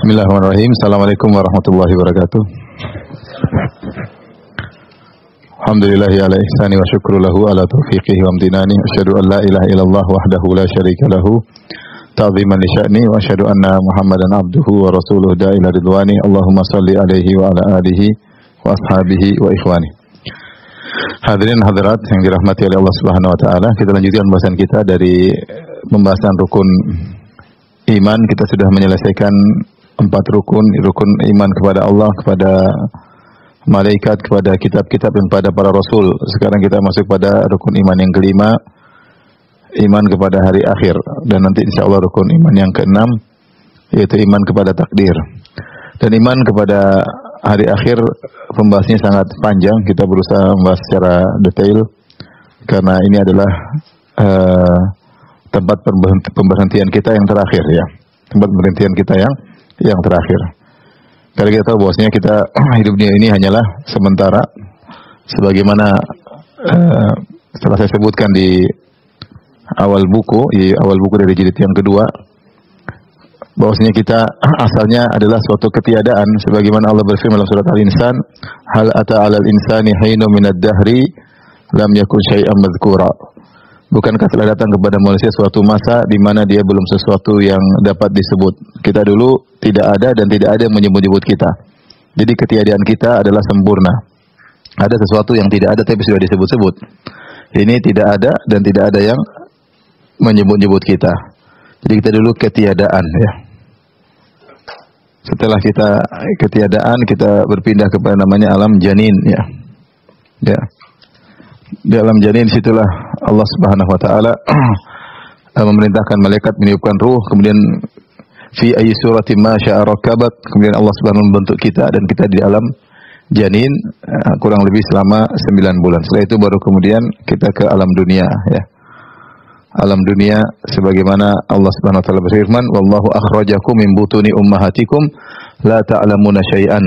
Bismillahirrahmanirrahim. Assalamualaikum warahmatullahi wabarakatuh. Alhamdulillahi ala ihsani wa syukru lahu ala taufiqihi wa amtinani. Asyhadu an la ilaha illallah wahdahu la syarika lahu ta'ziman li sya'ni wa asyhadu anna Muhammadan abduhu wa rasuluhu da'ila ridwani. Allahumma salli alaihi wa ala alihi wa ashabihi wa ikhwani. Hadirin hadirat yang dirahmati oleh Allah Subhanahu wa taala, kita lanjutkan pembahasan kita dari pembahasan rukun iman. Kita sudah menyelesaikan 4 rukun iman kepada Allah, kepada malaikat, kepada kitab-kitab dan pada para rasul. Sekarang kita masuk pada rukun iman yang kelima, iman kepada hari akhir, dan nanti insyaallah rukun iman yang keenam yaitu iman kepada takdir. Dan iman kepada hari akhir pembahasannya sangat panjang, kita berusaha membahas secara detail karena ini adalah tempat pemberhentian kita yang terakhir, ya. Tempat pemberhentian kita yang terakhir. Karena kita tahu bahwasanya kita hidup dunia ini hanyalah sementara, sebagaimana setelah saya sebutkan di awal buku dari jilid yang kedua, bahwasanya kita asalnya adalah suatu ketiadaan, sebagaimana Allah berfirman dalam surat Al-Insan, hal ata 'alal insani hinun minad dahri lam yakun syai'an madzkura. Bukankah telah datang kepada manusia suatu masa di mana dia belum sesuatu yang dapat disebut. Kita dulu tidak ada dan tidak ada yang menyebut-nyebut kita. Jadi ketiadaan kita adalah sempurna. Ada sesuatu yang tidak ada tapi sudah disebut-sebut. Ini tidak ada dan tidak ada yang menyebut-nyebut kita. Jadi kita dulu ketiadaan, ya. Setelah kita ketiadaan, kita berpindah kepada namanya alam janin, ya. Ya. Di alam janin situlah Allah Subhanahu wa taala memerintahkan malaikat meniupkan ruh, kemudian fi ayyi suratin ma syaa rakabat, kemudian Allah Subhanahu membentuk kita dan kita di alam janin kurang lebih selama 9 bulan. Setelah itu baru kemudian kita ke alam dunia, ya. Alam dunia sebagaimana Allah Subhanahu wa taala berfirman, wallahu akhrajakum min butuni ummahatikum la ta'lamuna syai'an.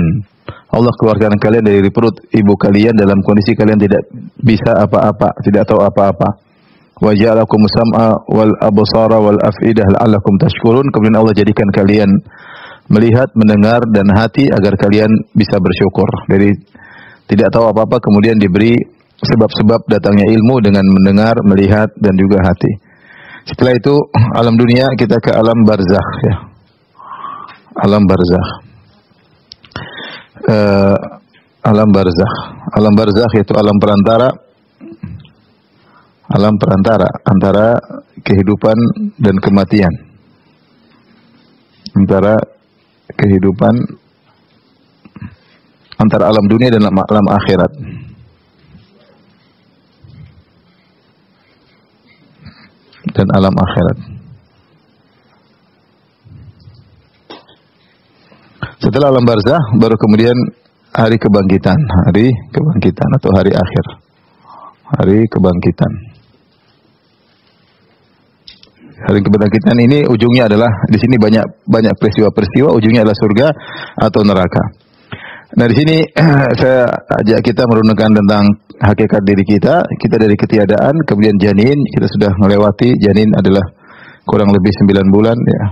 Allah keluarkan kalian dari perut ibu kalian dalam kondisi kalian tidak bisa apa-apa, tidak tahu apa-apa. Wa ja'alakum sam'a wal absara wal af'idah la'allakum tashkurun. Kemudian Allah jadikan kalian melihat, mendengar dan hati agar kalian bisa bersyukur. Dari tidak tahu apa-apa kemudian diberi sebab-sebab datangnya ilmu dengan mendengar, melihat dan juga hati. Setelah itu alam dunia kita ke alam barzakh, ya. Alam barzakh. Alam barzakh yaitu alam perantara antara kehidupan dan kematian, antara alam dunia dan alam akhirat. Dan alam akhirat. Setelah alam barzakh baru kemudian hari kebangkitan atau hari akhir. Hari kebangkitan. Hari kebangkitan ini ujungnya adalah di sini banyak peristiwa-peristiwa, ujungnya adalah surga atau neraka. Nah, di sini saya ajak kita merenungkan tentang hakikat diri kita. Kita dari ketiadaan kemudian janin, kita sudah melewati janin adalah kurang lebih 9 bulan, ya.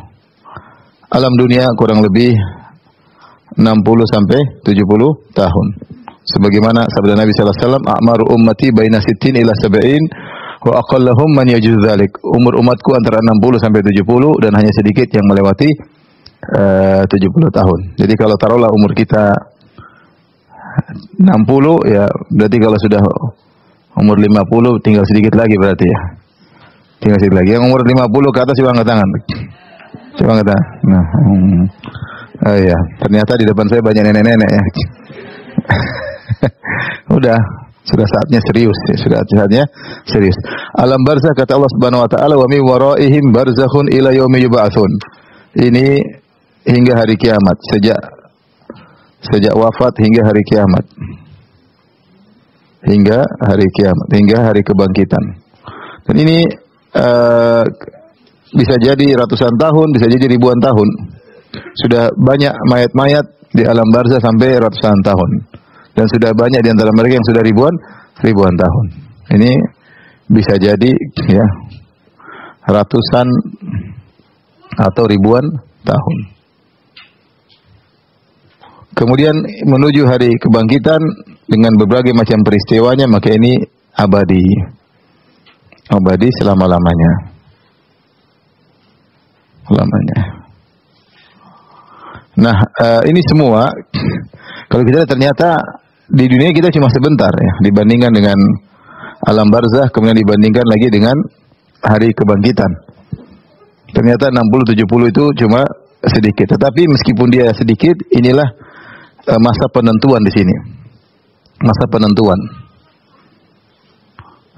Alam dunia kurang lebih 60 sampai 70 tahun. Sebagaimana sabda Nabi sallallahu alaihi wasallam, "A'maru ummati baina 60 ila 70 wa aqallahum man yajuz dzalik." Umur umatku antara 60 sampai 70 dan hanya sedikit yang melewati 70 tahun. Jadi kalau taruhlah umur kita 60, ya berarti kalau sudah umur 50 tinggal sedikit lagi berarti, ya. Tinggal sedikit lagi. Yang umur 50 ke atas coba angkat tangan. Coba angkat tangan. Nah, oh ya, ternyata di depan saya banyak nenek-nenek, ya. Sudah saatnya serius, ya. Sudah saatnya serius. Alam barzakh kata Allah Subhanahu wa taala, wa min waraihim barzakhun ila yaumi yub'atsun. Ini hingga hari kiamat, sejak wafat hingga hari kiamat. Hingga hari kebangkitan. Dan ini bisa jadi ratusan tahun, bisa jadi ribuan tahun. Sudah banyak mayat-mayat di alam barzakh sampai ratusan tahun. Dan sudah banyak di antara mereka yang sudah ribuan tahun. Ini bisa jadi, ya, ratusan atau ribuan tahun. kemudian menuju hari kebangkitan dengan berbagai macam peristiwanya, maka ini abadi. Abadi selama-lamanya. Lamanya. Nah, ini semua kalau kita lihat ternyata di dunia kita cuma sebentar ya, dibandingkan dengan alam barzah, kemudian dibandingkan lagi dengan hari kebangkitan. Ternyata 60-70 itu cuma sedikit. Tetapi meskipun dia sedikit, inilah masa penentuan di sini. Masa penentuan.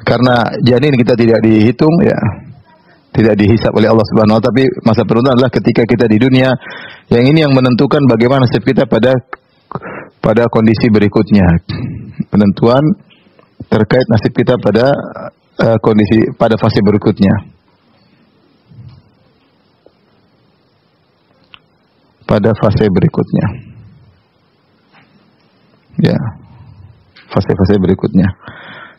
Karena janin kita tidak dihitung ya, tidak dihisab oleh Allah Subhanahu wa taala, tapi masa penentuan adalah ketika kita di dunia, yang ini yang menentukan bagaimana nasib kita pada kondisi berikutnya. Penentuan terkait nasib kita pada pada fase berikutnya. Pada fase berikutnya. Ya. Fase-fase berikutnya.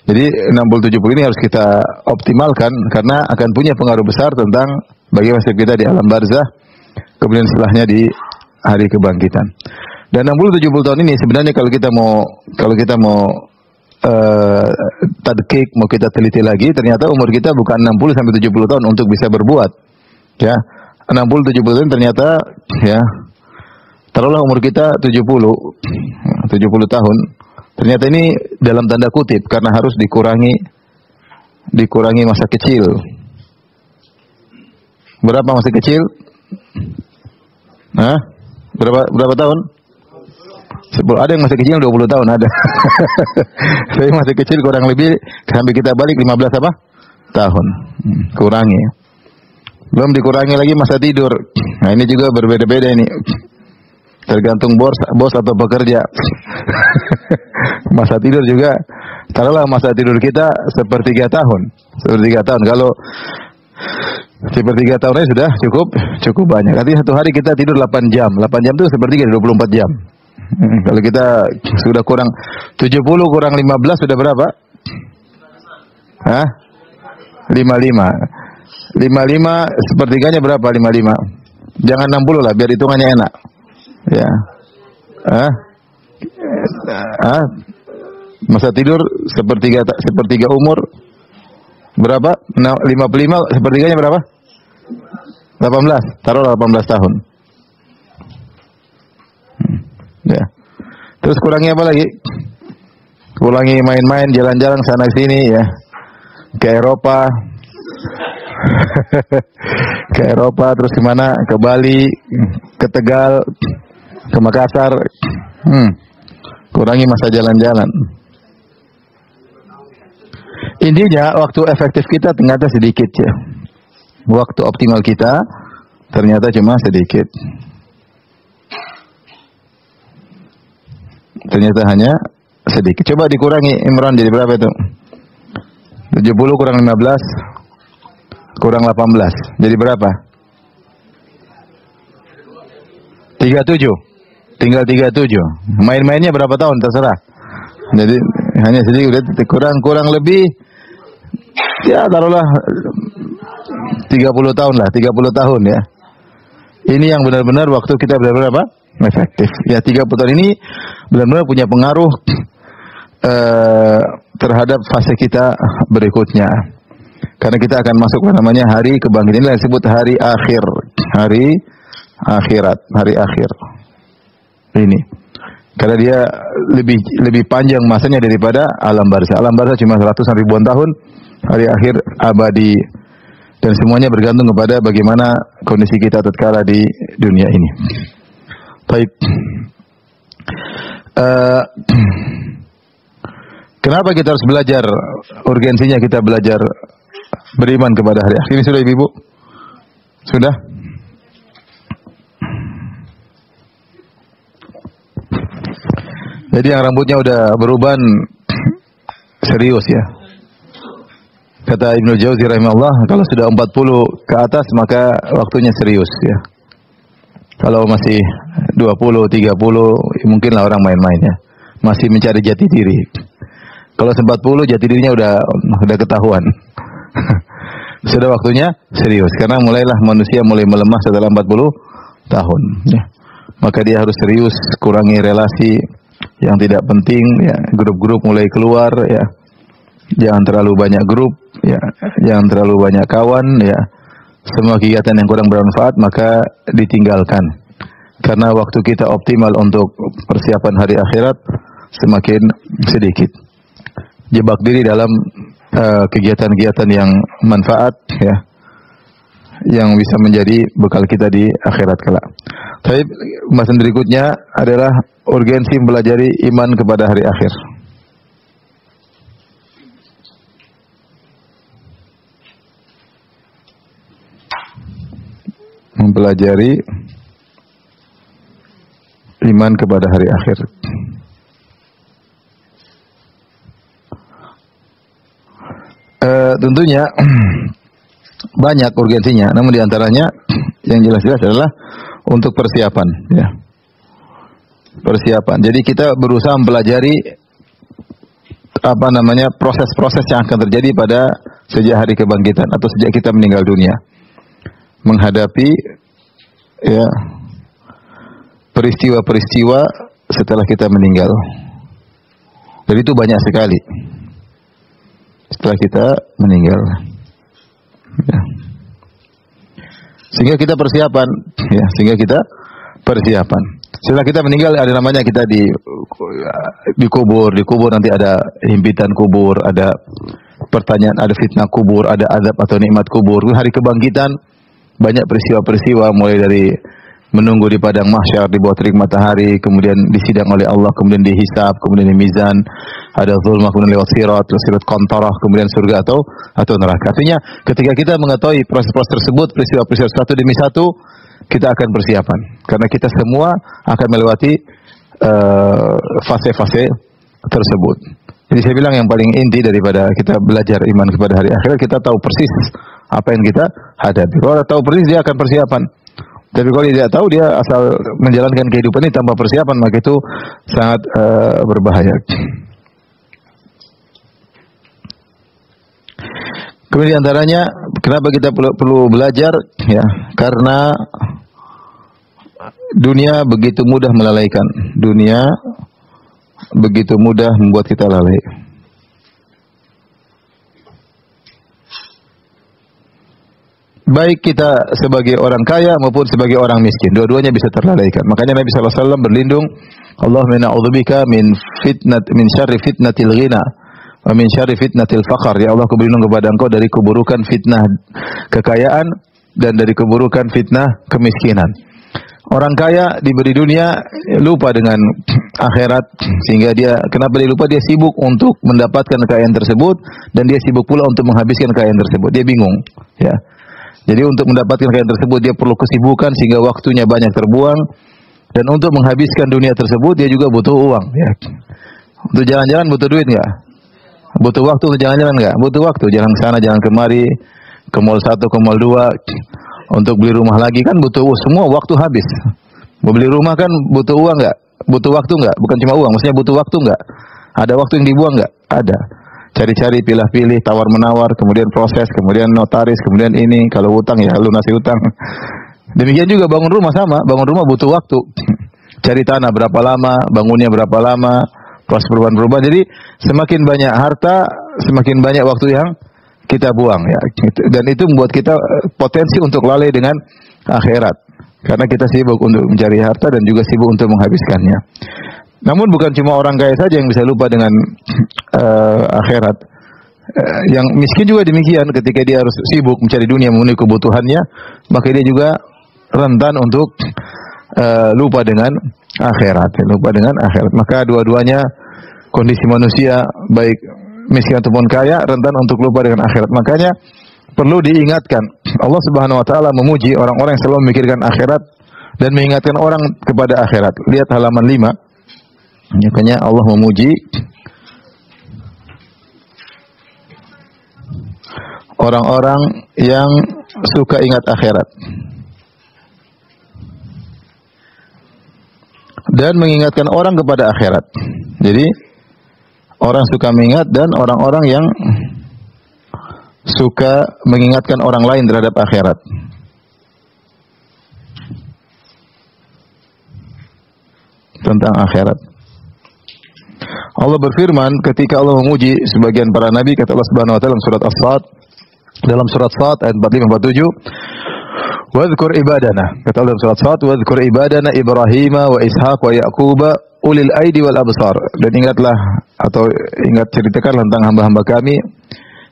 Jadi 60-70 ini harus kita optimalkan karena akan punya pengaruh besar tentang bagaimana nasib kita di alam barzah, kemudian setelahnya di hari kebangkitan. Dan 60-70 tahun ini sebenarnya kalau kita mau tadqiq, mau kita teliti lagi, ternyata umur kita bukan 60 sampai 70 tahun untuk bisa berbuat. Ya. 60-70 tahun ternyata ya. Taruhlah umur kita 70 tahun. Ternyata ini dalam tanda kutip karena harus dikurangi masa kecil. Berapa masa kecil? Hah? Berapa tahun? 10. Ada yang masih kecil 20 tahun ada. Tapi masih kecil kurang lebih sampai kita balik 15 apa? Tahun. Kurangi. Belum dikurangi lagi masa tidur. Nah, ini juga berbeda-beda ini. Tergantung bos atau pekerja. Masa tidur juga, taruhlah masa tidur kita sepertiga tahun. Kalau sepertiga tahunnya sudah cukup banyak. Artinya satu hari kita tidur 8 jam. 8 jam itu sepertiga 24 jam. Kalau kita sudah kurang 70 kurang 15 sudah berapa? Hah? 55 sepertiganya berapa? 55. Jangan 60 lah biar hitungannya enak. Ya. Masa tidur sepertiga umur berapa? 55 sepertiganya berapa? 18. Taruh 18 tahun. Ya. Terus kurangi apa lagi? Kurangi main-main, jalan-jalan sana sini ya. Ke Eropa. Ke Eropa terus kemana? Ke Bali, ke Tegal, ke Makassar. Kurangi masa jalan-jalan. Intinya waktu efektif kita ternyata sedikit ya. Waktu optimal kita ternyata cuma sedikit. Ternyata hanya sedikit. Coba dikurangi Imran jadi berapa itu? 70 kurang 15 kurang 18. Jadi berapa? 37. Tinggal 37. Main-mainnya berapa tahun terserah. Jadi hanya sedikit, kurang lebih ya taruhlah 30 tahun lah, 30 tahun ya. Ini yang benar-benar waktu kita benar-benar apa? Efektif. Ya 30 tahun ini benar-benar punya pengaruh terhadap fase kita berikutnya. Karena kita akan masuk namanya hari kebangkitan. Inilah yang disebut hari akhir, hari akhirat, hari akhir. Ini. Karena dia lebih panjang masanya daripada alam barzah. Alam barzah cuma 100 ribuan tahun, hari akhir abadi. Dan semuanya bergantung kepada bagaimana kondisi kita tatkala di dunia ini. Baik. Kenapa kita harus belajar? Urgensinya kita belajar beriman kepada hari akhir. Ini sudah Ibu? Sudah? Jadi yang rambutnya udah beruban serius ya. Kata Ibnu Jauzi rahimahullah, kalau sudah 40 ke atas maka waktunya serius ya. Kalau masih 20, 30 mungkinlah orang main-main ya. Masih mencari jati diri. Kalau 40 jati dirinya udah ketahuan. Sudah waktunya serius karena mulailah manusia mulai melemah setelah 40 tahun ya. maka dia harus serius, kurangi relasi yang tidak penting, ya, grup-grup mulai keluar, ya. Jangan terlalu banyak grup, ya, jangan terlalu banyak kawan, ya. Semua kegiatan yang kurang bermanfaat maka ditinggalkan. Karena waktu kita optimal untuk persiapan hari akhirat semakin sedikit. Jebak diri dalam kegiatan-kegiatan yang manfaat, ya, yang bisa menjadi bekal kita di akhirat kelak. Tapi pembahasan berikutnya adalah urgensi mempelajari iman kepada hari akhir. Mempelajari iman kepada hari akhir. Tentunya banyak urgensinya, namun diantaranya yang jelas-jelas adalah untuk persiapan, ya. Persiapan. Jadi kita berusaha mempelajari proses-proses yang akan terjadi pada sejak hari kebangkitan atau sejak kita meninggal dunia, menghadapi, ya, peristiwa-peristiwa setelah kita meninggal. Jadi itu banyak sekali setelah kita meninggal, ya. Sehingga kita persiapan, ya, persiapan. Setelah kita meninggal ada namanya kita dikubur, nanti ada himpitan kubur, ada pertanyaan, ada fitnah kubur, ada azab atau nikmat kubur. Hari kebangkitan banyak peristiwa-peristiwa, mulai dari menunggu di padang mahsyar di bawah terik matahari, kemudian disidang oleh Allah, kemudian dihisab, kemudian di mizan, ada zulmah, kemudian lewat sirat qantarah, kemudian surga atau neraka. Artinya ketika kita mengetahui proses-proses tersebut, peristiwa-peristiwa satu demi satu, kita akan persiapan. Karena kita semua akan melewati fase-fase tersebut. Jadi saya bilang yang paling inti daripada kita belajar iman kepada hari akhirat, kita tahu persis apa yang kita hadapi. Kalau tahu persis, dia akan persiapan. Tapi kalau dia tidak tahu, dia asal menjalankan kehidupan ini tanpa persiapan, maka itu sangat berbahaya. Kemudian antaranya, kenapa kita perlu belajar? Ya, karena dunia begitu mudah melalaikan. Dunia begitu mudah membuat kita lalai. Baik kita sebagai orang kaya maupun sebagai orang miskin, dua-duanya bisa terlalaikan. Makanya Nabi SAW berlindung, Allahumma na'udzubika min syarri fitnatil ghina wa min syarri fitnatil faqr. Ya Allah, aku berlindung kepada Engkau dari keburukan fitnah kekayaan dan dari keburukan fitnah kemiskinan. Orang kaya diberi dunia, lupa dengan akhirat, sehingga kenapa dia lupa? Dia sibuk untuk mendapatkan kekayaan tersebut, dan dia sibuk pula untuk menghabiskan kekayaan tersebut. Dia bingung, ya. Jadi untuk mendapatkan kekayaan tersebut dia perlu kesibukan sehingga waktunya banyak terbuang, dan untuk menghabiskan dunia tersebut dia juga butuh uang, ya. Untuk jalan-jalan butuh duit enggak? Butuh waktu untuk jalan-jalan enggak? Butuh waktu, jalan sana jalan kemari, ke mall 1 ke mall 2, untuk beli rumah lagi kan butuh semua waktu habis. Mau beli rumah kan butuh uang enggak? Butuh waktu enggak? Bukan cuma uang, maksudnya butuh waktu enggak? Ada waktu yang dibuang enggak? Ada. Cari-cari, pilih-pilih, tawar-menawar, kemudian proses, kemudian notaris, kemudian ini, kalau utang ya lunasi utang. Demikian juga bangun rumah sama, bangun rumah butuh waktu. Cari tanah berapa lama, bangunnya berapa lama, proses perubahan-perubahan. Jadi semakin banyak harta, semakin banyak waktu yang kita buang, ya. Dan itu membuat kita potensi untuk lalai dengan akhirat. Karena kita sibuk untuk mencari harta dan juga sibuk untuk menghabiskannya. Namun bukan cuma orang kaya saja yang bisa lupa dengan akhirat. Yang miskin juga demikian, ketika dia harus sibuk mencari dunia memenuhi kebutuhannya, maka dia juga rentan untuk lupa dengan akhirat, Maka dua-duanya kondisi manusia, baik miskin ataupun kaya, rentan untuk lupa dengan akhirat. Makanya perlu diingatkan, Allah Subhanahu wa taala memuji orang-orang yang selalu memikirkan akhirat dan mengingatkan orang kepada akhirat. Lihat halaman 5. Makanya Allah memuji orang-orang yang suka ingat akhirat dan mengingatkan orang kepada akhirat. Jadi orang suka mengingat dan orang-orang yang suka mengingatkan orang lain terhadap akhirat. tentang akhirat. Allah berfirman ketika Allah memuji sebagian para nabi, kata Allah Subhanahu wa taala dalam surat As-Sad, dalam surat Sad ayat 45-47, "Wadhkur ibadana," kata Allah dalam surat Sad, "Wadhkur ibadana Ibrahim wa Ishaq wa Yaqub ulil aidi wal absar." Dan ingatlah atau ingat ceritakan tentang hamba-hamba kami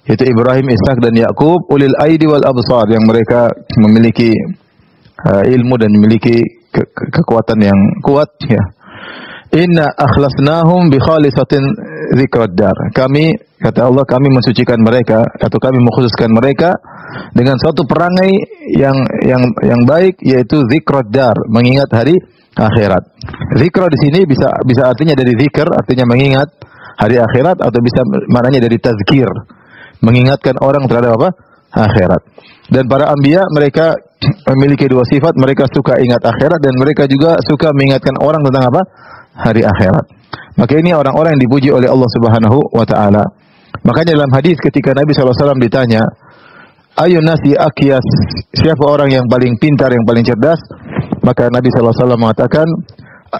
yaitu Ibrahim, Ishaq dan Yaqub ulil aidi wal absar, yang mereka memiliki ilmu dan memiliki kekuatan yang kuat, ya. Inna akhlasnahum bi khalisatin dzikrad dar. Kami, kata Allah, kami mensucikan mereka atau kami mengkhususkan mereka dengan suatu perangai yang baik, yaitu dzikrad dar, mengingat hari akhirat. Zikra di sini bisa artinya dari zikr, artinya mengingat hari akhirat, atau bisa maknanya dari tazkir, mengingatkan orang terhadap apa? Akhirat. Dan para anbiya mereka memiliki dua sifat, mereka suka ingat akhirat dan mereka juga suka mengingatkan orang tentang apa? Hari akhirat. Maka ini orang-orang yang dipuji oleh Allah Subhanahu wa taala. Makanya dalam hadis ketika Nabi SAW ditanya, "Ayun nasi aqyas?" Siapa orang yang paling pintar, yang paling cerdas? Maka Nabi SAW mengatakan,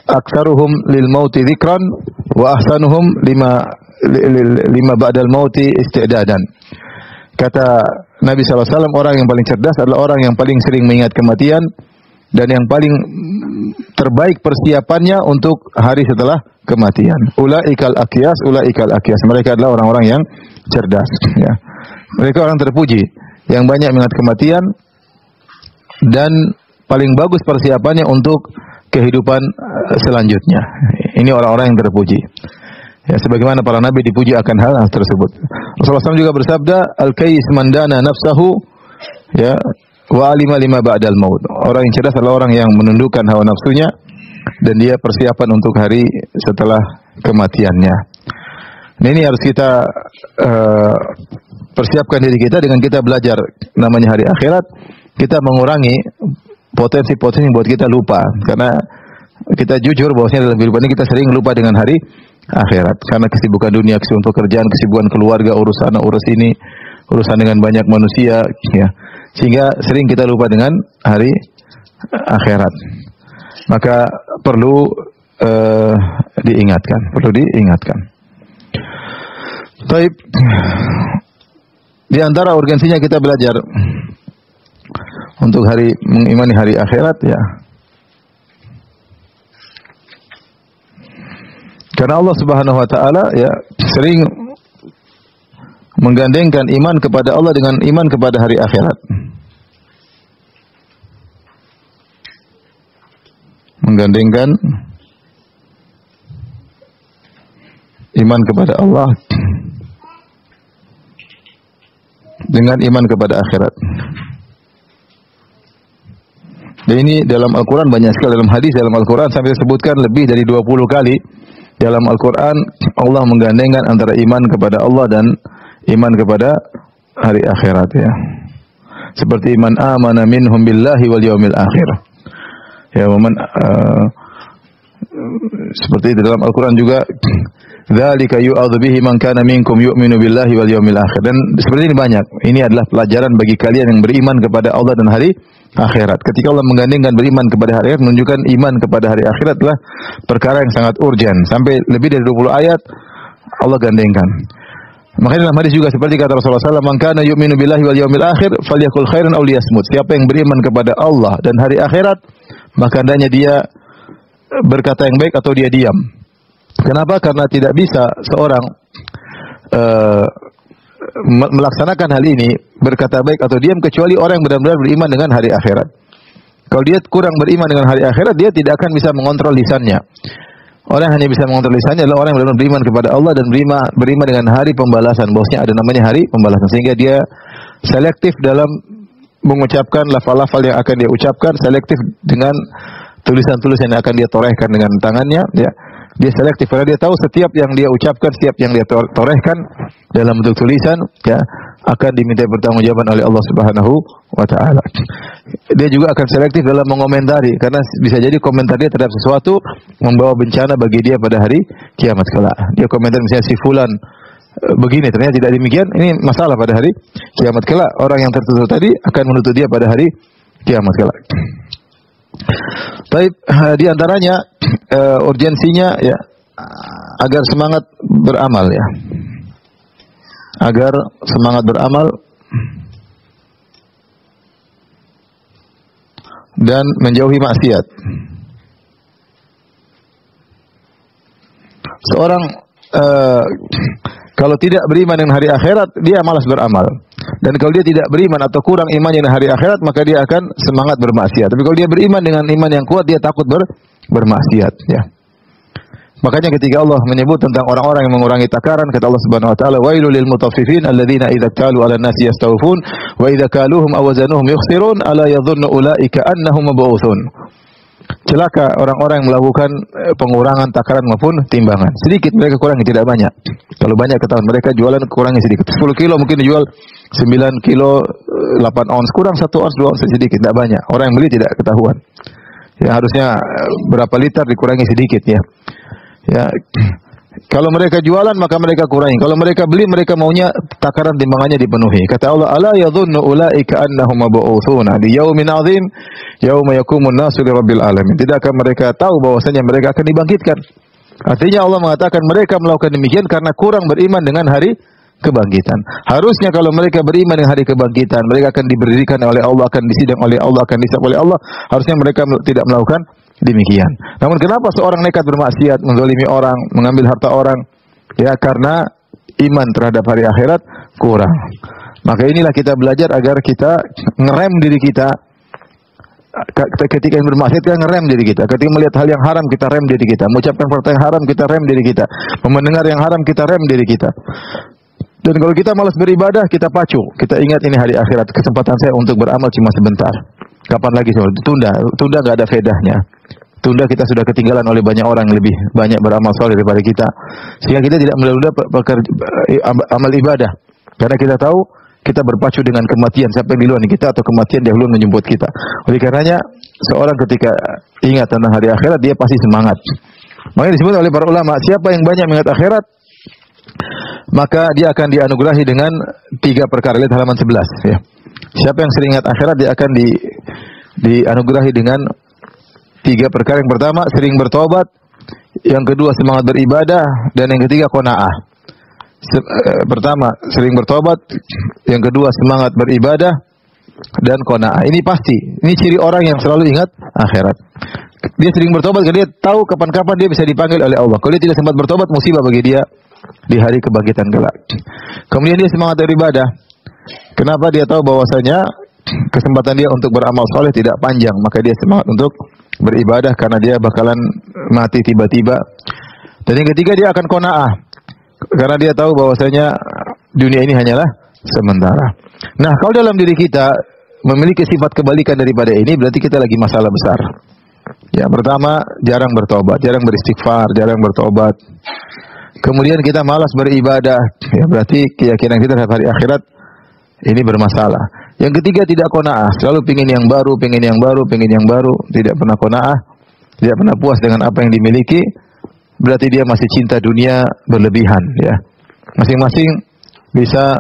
"Aktsaruhum lil mauti dzikran wa ahsanuhum lima ba'dal mauti isti'dadan." Kata Nabi SAW, orang yang paling cerdas adalah orang yang paling sering mengingat kematian dan yang paling terbaik persiapannya untuk hari setelah kematian. Ulaikal aqyas, ulaikal aqyas. Mereka adalah orang-orang yang cerdas, ya. Mereka orang terpuji yang banyak mengingat kematian dan paling bagus persiapannya untuk kehidupan selanjutnya. Ini orang-orang yang terpuji. Ya, sebagaimana para nabi dipuji akan hal tersebut. Rasulullah SAW juga bersabda, "Al-kais mandana nafsahu, ya, wa alima lima ba'dal maut." Orang yang cerdas adalah orang yang menundukkan hawa nafsunya dan dia persiapan untuk hari setelah kematiannya. Nah, ini harus kita persiapkan diri kita dengan kita belajar namanya hari akhirat. Kita mengurangi potensi-potensi buat kita lupa, karena kita jujur bahwasanya dalam kehidupan ini kita sering lupa dengan hari akhirat karena kesibukan dunia, kesibukan pekerjaan, kesibukan keluarga, urusan ini, urusan dengan banyak manusia, ya. Sehingga sering kita lupa dengan hari akhirat. Maka perlu diingatkan, Taib, di antara urgensinya kita belajar untuk mengimani hari akhirat, ya. Karena Allah Subhanahu wa taala, ya, sering menggandengkan iman kepada Allah dengan iman kepada hari akhirat. Menggandengkan iman kepada Allah dengan iman kepada akhirat. Dan ini dalam Al-Quran banyak sekali, dalam hadis dalam Al-Quran sampai disebutkan lebih dari 20 kali dalam Al-Quran Allah menggandengkan antara iman kepada Allah dan iman kepada hari akhirat, ya. Seperti iman amana minhum billahi wal yaumil akhir. Ya, seperti itu dalam Al-Quran juga, dzalika yu'adzu bihi man kana minkum yu'minu billahi wal yaumil akhir. Dan seperti ini banyak. Ini adalah pelajaran bagi kalian yang beriman kepada Allah dan hari akhirat. Ketika Allah menggandengkan beriman kepada hari akhirat, menunjukkan iman kepada hari akhirat adalah perkara yang sangat urgen. Sampai lebih dari 20 ayat Allah gandengkan. Makanya dalam hadis juga seperti kata Rasulullah SAW, "Man kana yu'minu billahi wal yaumil akhir falyakul khairan aw liyasmut." Siapa yang beriman kepada Allah dan hari akhirat, maka hendaknya dia berkata yang baik atau dia diam. Kenapa? Karena tidak bisa seorang melaksanakan hal ini, berkata baik atau diam, kecuali orang yang benar-benar beriman dengan hari akhirat. Kalau dia kurang beriman dengan hari akhirat, dia tidak akan bisa mengontrol lisannya. Orang yang hanya bisa mengontrol lisannya adalah orang yang benar-benar beriman kepada Allah dan beriman dengan hari pembalasan. Bahwasanya ada namanya hari pembalasan, sehingga dia selektif dalam mengucapkan lafal-lafal yang akan dia ucapkan, selektif dengan tulisan-tulisan yang akan dia torehkan dengan tangannya, ya. Dia selektif karena dia tahu setiap yang dia ucapkan, setiap yang dia torehkan dalam bentuk tulisan, ya, akan diminta pertanggungjawaban oleh Allah Subhanahu wa taala. Dia juga akan selektif dalam mengomentari, karena bisa jadi komentar dia terhadap sesuatu membawa bencana bagi dia pada hari kiamat kelak. Dia komentar misalnya si fulan begini, ternyata tidak demikian, ini masalah pada hari kiamat kelak. Orang yang tertutup tadi akan menuntut dia pada hari kiamat kelak. Baik, di antaranya urgensinya ya agar semangat beramal ya. Agar semangat beramal dan menjauhi maksiat. Seorang kalau tidak beriman dengan hari akhirat, dia malas beramal. Dan kalau dia tidak beriman atau kurang imannya dengan hari akhirat, maka dia akan semangat bermaksiat. Tapi kalau dia beriman dengan iman yang kuat, dia takut bermaksiat. Ya. Makanya ketika Allah menyebut tentang orang-orang yang mengurangi takaran, kata Allah Subhanahu wa taala, "Wailul lil mutaffifin alladzina idza qalu 'alan nasi yastawfun wa idza kaluhum aw wazanuhum yukhsirun ala yadhunnu ulaika annahum mab'utsun." Celaka orang-orang yang melakukan pengurangan takaran maupun timbangan. Sedikit mereka kurangi, tidak banyak. Kalau banyak ketahuan mereka jualan kurangi sedikit. 10 kilo mungkin dijual 9 kilo 8 ons, kurang 1 ons 2 ons sedikit, tidak banyak. Orang yang beli tidak ketahuan. Ya harusnya berapa liter dikurangi sedikit ya. Ya, kalau mereka jualan maka mereka kurangi. Kalau mereka beli mereka maunya takaran timbangannya dipenuhi. Kata Allah, "Ala yadhunnu ulaika annahum mab'utsuna li yaumin 'adzim yauma yaqumun nasu lirabbil alamin." Tidakkah mereka tahu bahwasanya mereka akan dibangkitkan? Artinya Allah mengatakan mereka melakukan demikian karena kurang beriman dengan hari kebangkitan. Harusnya kalau mereka beriman dengan hari kebangkitan, mereka akan diberdirikan oleh Allah, akan disidang oleh Allah, akan dihisab oleh Allah. Harusnya mereka tidak melakukan demikian. Namun kenapa seorang nekat bermaksiat, menzalimi orang, mengambil harta orang? Ya karena iman terhadap hari akhirat kurang. Maka inilah kita belajar agar kita ngerem diri kita. Ketika bermaksiat kita ngerem diri kita. Ketika melihat hal yang haram kita rem diri kita. Mengucapkan perkata yang haram kita rem diri kita. Mendengar yang haram kita rem diri kita. Dan kalau kita malas beribadah, kita pacu. Kita ingat ini hari akhirat. Kesempatan saya untuk beramal cuma sebentar. Kapan lagi? Tunda nggak ada faedahnya. Tunda kita sudah ketinggalan oleh banyak orang yang lebih banyak beramal soleh daripada kita. Sehingga kita tidak menunda amal ibadah. Karena kita tahu kita berpacu dengan kematian. Siapa yang duluan kita atau kematian dahulu menjemput kita. Oleh karenanya seorang ketika ingat tentang hari akhirat dia pasti semangat. Makanya disebut oleh para ulama, siapa yang banyak mengingat akhirat maka dia akan dianugerahi dengan 3 perkara. Lihat halaman 11 ya. Siapa yang sering ingat akhirat dia akan dianugerahi dengan 3 perkara. Yang pertama sering bertobat, yang kedua semangat beribadah, dan yang ketiga qanaah. Pertama sering bertobat, yang kedua semangat beribadah, dan qanaah. Ini pasti, ini ciri orang yang selalu ingat akhirat. Dia sering bertobat karena dia tahu kapan-kapan dia bisa dipanggil oleh Allah. Kalau dia tidak sempat bertobat, musibah bagi dia di hari kebangkitan kelak. Kemudian dia semangat beribadah. Kenapa? Dia tahu bahwasanya kesempatan dia untuk beramal soleh tidak panjang, maka dia semangat untuk beribadah karena dia bakalan mati tiba-tiba. Dan yang ketiga dia akan qanaah karena dia tahu bahwasanya dunia ini hanyalah sementara. Nah, kalau dalam diri kita memiliki sifat kebalikan daripada ini, berarti kita lagi masalah besar. Ya, pertama jarang bertobat, jarang beristighfar, jarang bertobat. Kemudian kita malas beribadah, ya berarti keyakinan kita terhadap hari akhirat ini bermasalah. Yang ketiga tidak qanaah, selalu pingin yang baru, tidak pernah qanaah, tidak pernah puas dengan apa yang dimiliki. Berarti dia masih cinta dunia berlebihan, ya. Masing-masing bisa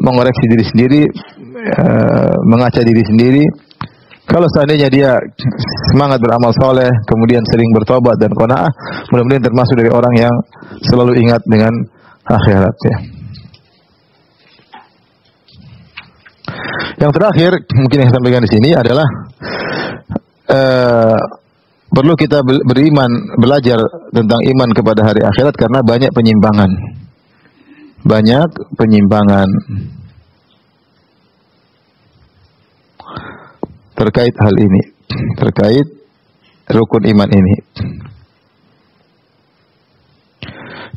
mengoreksi diri sendiri, mengaca diri sendiri. Kalau seandainya dia semangat beramal soleh, kemudian sering bertobat dan qanaah, mudah-mudahan termasuk dari orang yang selalu ingat dengan akhirat, ya. Yang terakhir mungkin yang saya sampaikan di sini adalah perlu kita belajar tentang iman kepada hari akhirat karena banyak penyimpangan. Banyak penyimpangan terkait hal ini, terkait rukun iman ini.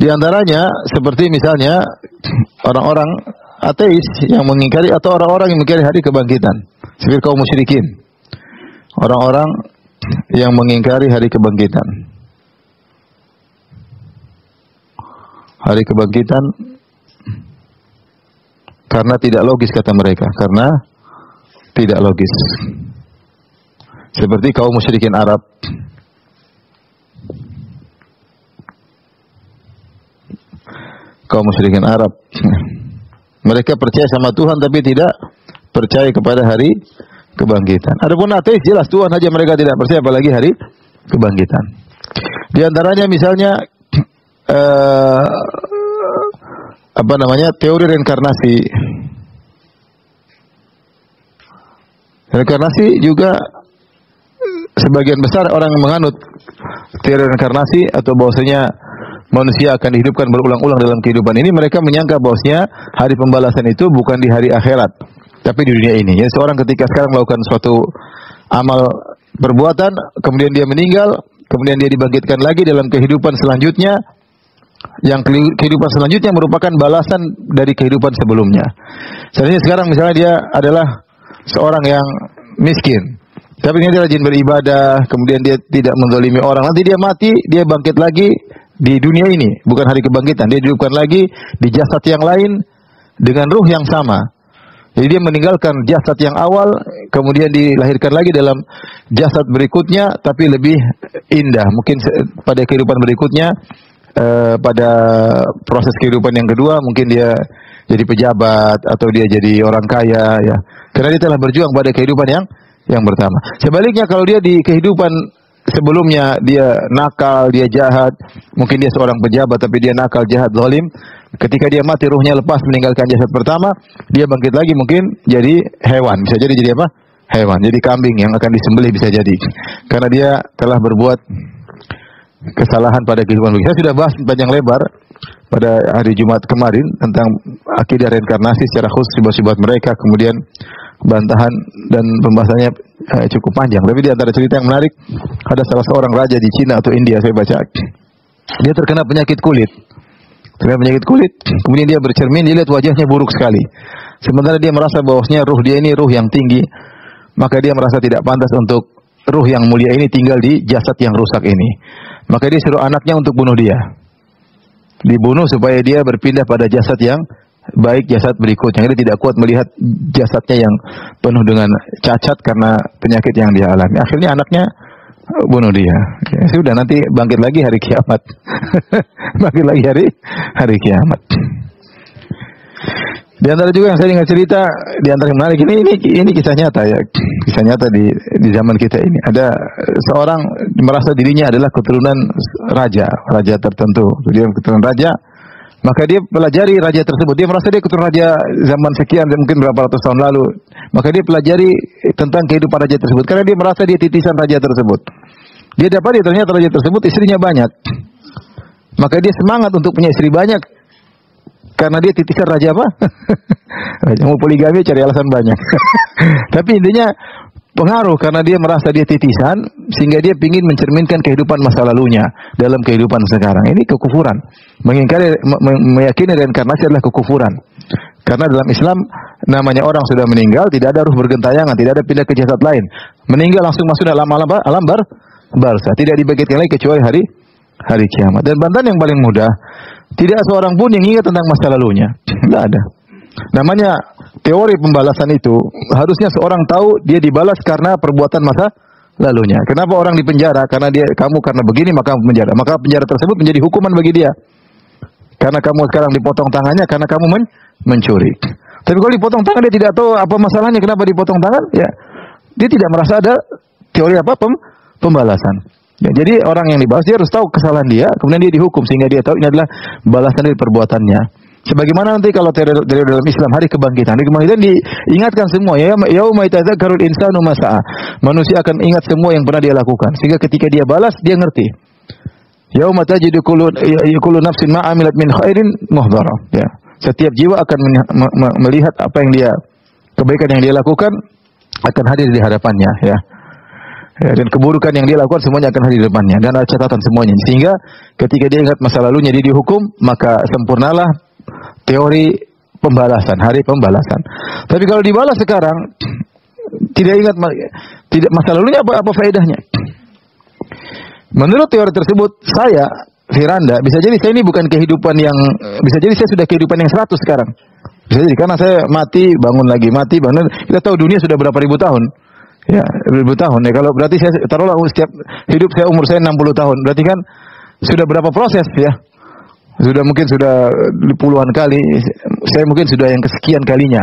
Di antaranya seperti misalnya orang-orang ateis yang mengingkari atau orang-orang yang mengingkari hari kebangkitan, seperti kaum musyrikin. Orang-orang yang mengingkari hari kebangkitan. Hari kebangkitan karena tidak logis kata mereka, karena tidak logis. Seperti kaum musyrikin Arab. Kaum musyrikin Arab. Mereka percaya sama Tuhan tapi tidak percaya kepada hari kebangkitan. Adapun ateis jelas Tuhan saja mereka tidak percaya, apalagi hari kebangkitan. Di antaranya misalnya teori reinkarnasi. Reinkarnasi juga sebagian besar orang yang menganut teori reinkarnasi atau bahwasanya manusia akan dihidupkan berulang-ulang dalam kehidupan ini, mereka menyangka bahwasanya hari pembalasan itu bukan di hari akhirat, tapi di dunia ini. Ya, seorang ketika sekarang melakukan suatu amal perbuatan, kemudian dia meninggal, kemudian dia dibangkitkan lagi dalam kehidupan selanjutnya, yang kehidupan selanjutnya merupakan balasan dari kehidupan sebelumnya. Seandainya sekarang misalnya dia adalah seorang yang miskin, tapi dia rajin beribadah, kemudian dia tidak menzalimi orang, nanti dia mati, dia bangkit lagi di dunia ini, bukan hari kebangkitan, dia dihidupkan lagi di jasad yang lain dengan ruh yang sama. Jadi dia meninggalkan jasad yang awal, kemudian dilahirkan lagi dalam jasad berikutnya, tapi lebih indah. Mungkin pada kehidupan berikutnya, pada proses kehidupan yang kedua, mungkin dia jadi pejabat atau dia jadi orang kaya, ya. Karena dia telah berjuang pada kehidupan yang pertama. Sebaliknya kalau dia di kehidupan sebelumnya dia nakal, dia jahat, mungkin dia seorang pejabat tapi dia nakal, jahat, zalim. Ketika dia mati, ruhnya lepas meninggalkan jasad pertama, dia bangkit lagi mungkin jadi hewan, bisa jadi apa? Hewan, jadi kambing yang akan disembelih bisa jadi. Karena dia telah berbuat kesalahan pada kehidupan beliau. Saya sudah bahas panjang lebar pada hari Jumat kemarin tentang akidah reinkarnasi secara khusus buat mereka, kemudian bantahan dan pembahasannya cukup panjang. Tapi di antara cerita yang menarik, ada salah seorang raja di Cina atau India, saya baca. Dia terkena penyakit kulit. Kemudian dia bercermin, dia lihat wajahnya buruk sekali. Sementara dia merasa bahwasanya ruh dia ini ruh yang tinggi, maka dia merasa tidak pantas untuk ruh yang mulia ini tinggal di jasad yang rusak ini. Maka dia suruh anaknya untuk bunuh dia. Dibunuh supaya dia berpindah pada jasad yang baik, jasad berikutnya. Dia tidak kuat melihat jasadnya yang penuh dengan cacat karena penyakit yang dia alami. Akhirnya anaknya bunuh dia. Ya, sudah, nanti bangkit lagi hari kiamat. Bangkit lagi hari kiamat. Di antara juga yang saya dengar cerita, di antara yang menarik ini kisah nyata ya, kisah nyata di zaman kita ini. Ada seorang merasa dirinya adalah keturunan raja tertentu. Dia keturunan raja, maka dia pelajari raja tersebut. Dia merasa dia keturunan raja zaman sekian, mungkin berapa ratus tahun lalu. Maka dia pelajari tentang kehidupan raja tersebut, karena dia merasa dia titisan raja tersebut. Dia dapat ternyata raja tersebut istrinya banyak. Maka dia semangat untuk punya istri banyak. Karena dia titisan raja apa? Raja mau poligami cari alasan banyak. Tapi intinya pengaruh karena dia merasa dia titisan sehingga dia ingin mencerminkan kehidupan masa lalunya dalam kehidupan sekarang. Ini kekufuran. Meyakini reinkarnasi adalah kekufuran. Karena dalam Islam namanya orang sudah meninggal tidak ada ruh bergentayangan, tidak ada pindah ke jasad lain. Meninggal langsung masuk dalam alam barzah, tidak dibangkitkan lagi kecuali hari kiamat. Dan bantahan yang paling mudah, tidak seorang pun yang ingat tentang masa lalunya. Tidak ada. Namanya teori pembalasan itu, harusnya seorang tahu dia dibalas karena perbuatan masa lalunya. Kenapa orang dipenjara? Karena kamu karena begini maka penjara. Maka penjara tersebut menjadi hukuman bagi dia. Karena kamu sekarang dipotong tangannya karena kamu mencuri. Tapi kalau dipotong tangan dia tidak tahu apa masalahnya, kenapa dipotong tangan? Ya, dia tidak merasa ada teori apa pembalasan. Ya, jadi orang yang dibalas dia harus tahu kesalahan dia, kemudian dia dihukum sehingga dia tahu ini adalah balasan dari perbuatannya. Sebagaimana nanti kalau teori dalam Islam hari kebangkitan diingatkan semua, ya yauma yatadzakkarul insanu ma sa'a. Manusia akan ingat semua yang pernah dia lakukan sehingga ketika dia balas dia ngerti. Yauma tajidu kullu nafsin ma 'amilat min khairin muhdhara. Ya. Setiap jiwa akan melihat apa yang kebaikan yang dia lakukan akan hadir di hadapannya, ya. Ya, dan keburukan yang dia lakukan semuanya akan hadir di depannya dan ada catatan semuanya. Sehingga ketika dia ingat masa lalunya dia dihukum, maka sempurnalah teori pembalasan, hari pembalasan. Tapi kalau dibalas sekarang tidak ingat masa lalunya, apa faedahnya? Menurut teori tersebut, saya Firanda, bisa jadi saya ini bukan kehidupan yang, bisa jadi saya sudah kehidupan yang 100 sekarang. Bisa jadi karena saya mati, bangun lagi, mati, bangun. Kita tahu dunia sudah berapa ribu tahun. Ya, ribu tahun. Ya, kalau berarti saya taruhlah setiap hidup saya umur saya 60 tahun. Berarti kan sudah berapa proses ya? Mungkin sudah puluhan kali. Saya mungkin sudah yang kesekian kalinya.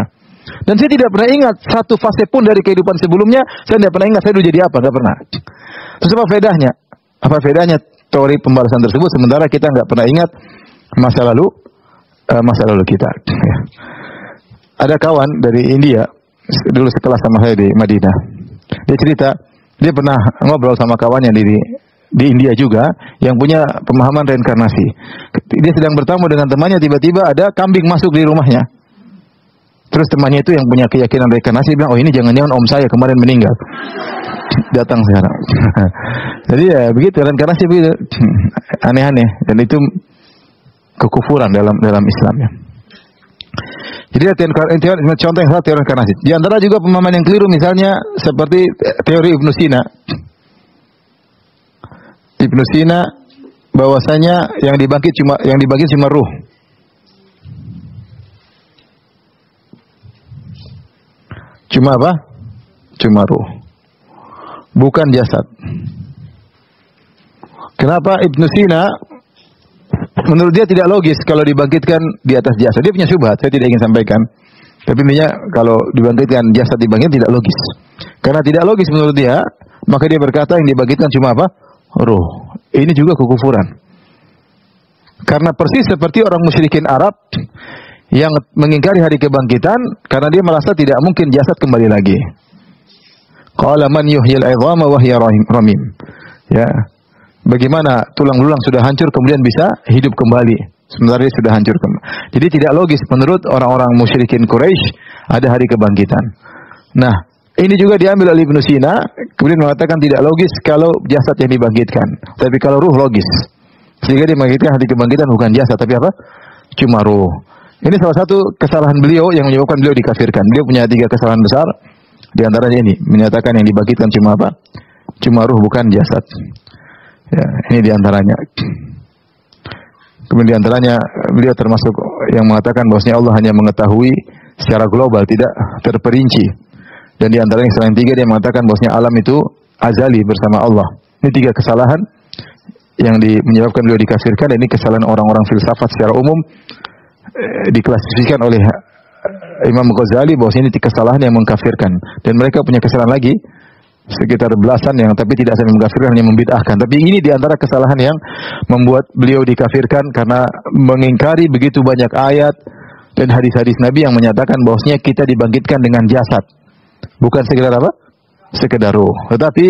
Dan saya tidak pernah ingat satu fase pun dari kehidupan sebelumnya. Saya tidak pernah ingat saya dulu jadi apa, enggak pernah. Terus apa faedahnya? Apa faedahnya teori pembalasan tersebut, sementara kita nggak pernah ingat masa lalu kita. Ya. Ada kawan dari India dulu sekelas sama saya di Madinah. Dia cerita dia pernah ngobrol sama kawannya di India juga yang punya pemahaman reinkarnasi. Dia sedang bertamu dengan temannya, tiba-tiba ada kambing masuk di rumahnya. Terus temannya itu yang punya keyakinan reinkarnasi bilang, oh ini jangan-jangan om saya kemarin meninggal. Datang sekarang. Jadi ya begitu, reinkarnasi begitu. Aneh-aneh. Dan itu kekufuran dalam Islam ya. Jadi contoh yang salah teori reinkarnasi. Di antara juga pemahaman yang keliru misalnya seperti teori Ibnu Sina. Ibnu Sina bahwasanya yang dibangkit cuma ruh. Cuma apa? Cuma ruh. Bukan jasad. Kenapa Ibnu Sina menurut dia tidak logis kalau dibangkitkan di atas jasad? Dia punya syubhat, saya tidak ingin sampaikan. Tapi intinya kalau dibangkitkan jasad tidak logis. Karena tidak logis menurut dia, maka dia berkata yang dibangkitkan cuma apa? Ruh. Ini juga kekufuran. Karena persis seperti orang musyrikin Arab yang mengingkari hari kebangkitan karena dia merasa tidak mungkin jasad kembali lagi. Qala man yuhyil 'idhama wa hiya ramim. Ya. Bagaimana tulang-tulang sudah hancur kemudian bisa hidup kembali sementara dia sudah hancur kembali. Jadi tidak logis menurut orang-orang musyrikin Quraisy ada hari kebangkitan. Nah, ini juga diambil oleh Ibnu Sina, kemudian mengatakan tidak logis kalau jasad yang dibangkitkan. Tapi kalau ruh logis. Sehingga dia membangkitkan hari kebangkitan bukan jasad, tapi apa? Cuma ruh. Ini salah satu kesalahan beliau yang menyebabkan beliau dikafirkan. Beliau punya 3 kesalahan besar. Di antaranya ini, menyatakan yang dibangkitkan cuma apa? Cuma ruh bukan jasad. Ya, ini di antaranya. Kemudian di antaranya beliau termasuk yang mengatakan bahwasanya Allah hanya mengetahui secara global, tidak terperinci. Dan di antaranya selain 3 dia mengatakan bahwasanya alam itu azali bersama Allah. Ini 3 kesalahan yang menyebabkan beliau dikafirkan. Dan ini kesalahan orang-orang filsafat secara umum diklasifikasikan oleh Imam Ghazali bahwasanya ini 3 kesalahan yang mengkafirkan. Dan mereka punya kesalahan lagi sekitar belasan yang tapi tidak sampai mengkafirkan, hanya membid'ahkan. Tapi ini di antara kesalahan yang membuat beliau dikafirkan karena mengingkari begitu banyak ayat dan hadis-hadis Nabi yang menyatakan bahwasanya kita dibangkitkan dengan jasad. Bukan sekedar apa? Sekedar ruh. Tetapi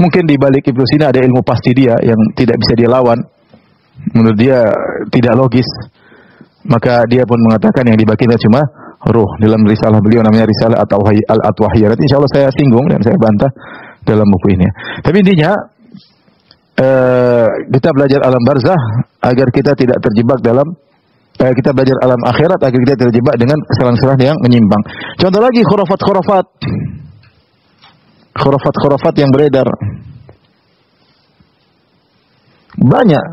mungkin di balik Ibnu Sina ada ilmu pasti dia yang tidak bisa dia lawan. Menurut dia tidak logis. Maka dia pun mengatakan yang dibangkitkan cuma ruh. Dalam risalah beliau namanya Risalah Al-Atwahiyah. Insyaallah saya singgung dan saya bantah dalam buku ini. Tapi intinya kita belajar alam barzah agar kita tidak terjebak dalam kita belajar alam akhirat agar kita terjebak dengan kesalahan-kesalahan yang menyimpang. Contoh lagi khurafat yang beredar. Banyak.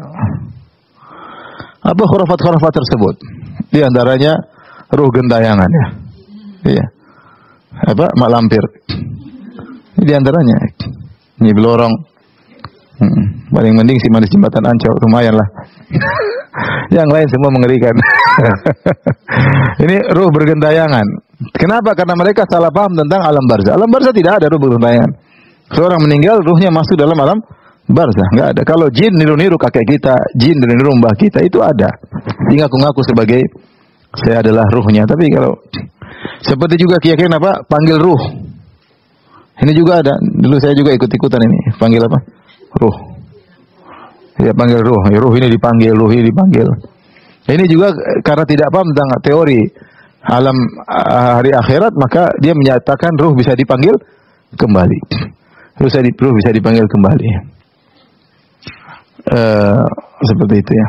Apa khurafat tersebut? Di antaranya ruh gentayangan ya. Iya. Apa? Mak lampir. Ini di antaranya. Ini belorong. Paling mending si manis jembatan Ancol, lumayan lah. Yang lain semua mengerikan. Ini ruh bergentayangan. Kenapa? Karena mereka salah paham tentang alam barzah. Alam barzah tidak ada ruh bergentayangan. Seorang meninggal, ruhnya masuk dalam alam barzah. Enggak ada. Kalau jin niru-niru kakek kita, jin niru-niru mbah kita, itu ada. Dia ngaku-ngaku sebagai saya adalah ruhnya. Tapi kalau seperti juga keyakinan apa? Panggil ruh. Ini juga ada. Dulu saya juga ikut-ikutan ini. Panggil apa? Ruh. Ya panggil ruh. Ya, ruh ini dipanggil, ruh ini dipanggil. Ini juga karena tidak paham tentang teori alam hari akhirat, maka dia menyatakan ruh bisa dipanggil kembali. Ruh bisa dipanggil kembali. Seperti itu ya.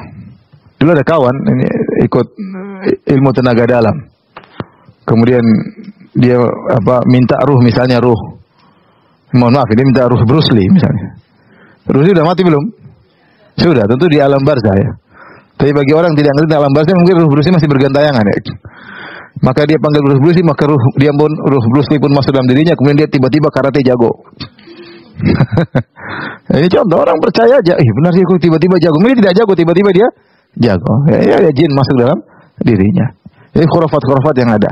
Dulu ada kawan ini ikut ilmu tenaga dalam. Kemudian dia minta ruh, misalnya ruh. Mohon maaf, ini minta ruh Bruce Lee misalnya. Bruce Lee sudah mati belum? Sudah, tentu di alam barzah ya. Tapi bagi orang tidak ngerti alam barzah, mungkin ruh Bruce Lee masih bergentayangan ya. Maka dia panggil ruh Bruce Lee, maka ruh Bruce Lee pun masuk dalam dirinya, kemudian dia tiba-tiba karate jago. Ini contoh orang percaya aja, benar sih tiba-tiba jago. Mungkin tidak jago, tiba-tiba dia jago. Ya jin masuk dalam dirinya. Ini khurafat yang ada.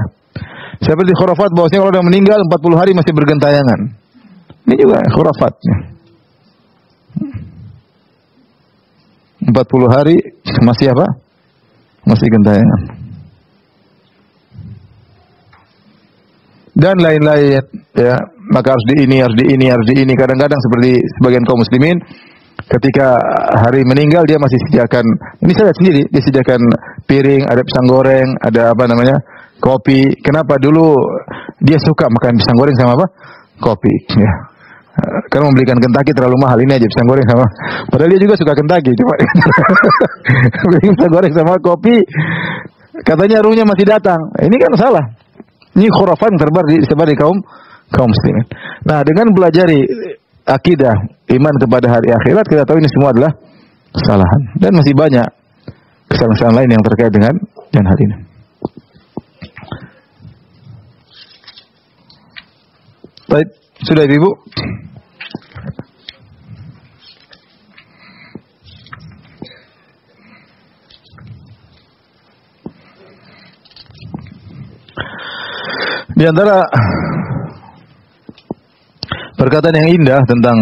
Seperti khurafat bahwasanya kalau orang meninggal 40 hari masih bergentayangan. Ini juga khurafatnya. 40 hari masih apa? Masih gentayangan. Dan lain-lain ya, maka harus di ini. Kadang-kadang seperti sebagian kaum muslimin ketika hari meninggal dia masih sediakan, ini saya lihat sendiri, dia sediakan piring, ada pisang goreng, ada apa namanya? Kopi. Kenapa? Dulu dia suka makan pisang goreng sama apa? Kopi, ya. Karena membelikan Kentucky terlalu mahal, ini aja pisang goreng sama. Padahal dia juga suka Kentucky, cuma beli pisang goreng sama kopi. Katanya ruhnya masih datang. Ini kan salah. Ini khurafat yang disebar di kaum muslimin. Nah, dengan belajari akidah, iman kepada hari akhirat, kita tahu ini semua adalah kesalahan. Dan masih banyak kesalahan lain yang terkait dengan hal ini. Baik, sudah Ibu? Di antara perkataan yang indah tentang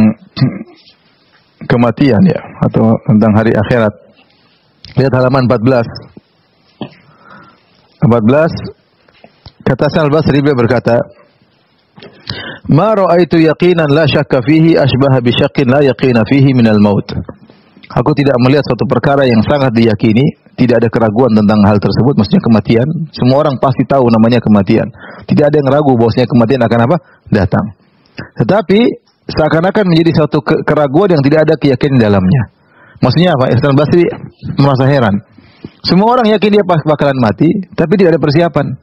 kematian ya, atau tentang hari akhirat. Lihat halaman 14. 14 kata Hasan al-Basri, beliau berkata, "Ma ra'aitu yaqinan la syakka fihi asbaha bi syaqqin la yaqina fihi minal maut." Aku tidak melihat suatu perkara yang sangat diyakini, tidak ada keraguan tentang hal tersebut, maksudnya kematian. Semua orang pasti tahu namanya kematian. Tidak ada yang ragu bahwasanya kematian akan apa? Datang. Tetapi seakan-akan menjadi suatu keraguan yang tidak ada keyakinan dalamnya. Maksudnya apa? Hasan Basri merasa heran. Semua orang yakin dia bakalan mati, tapi tidak ada persiapan.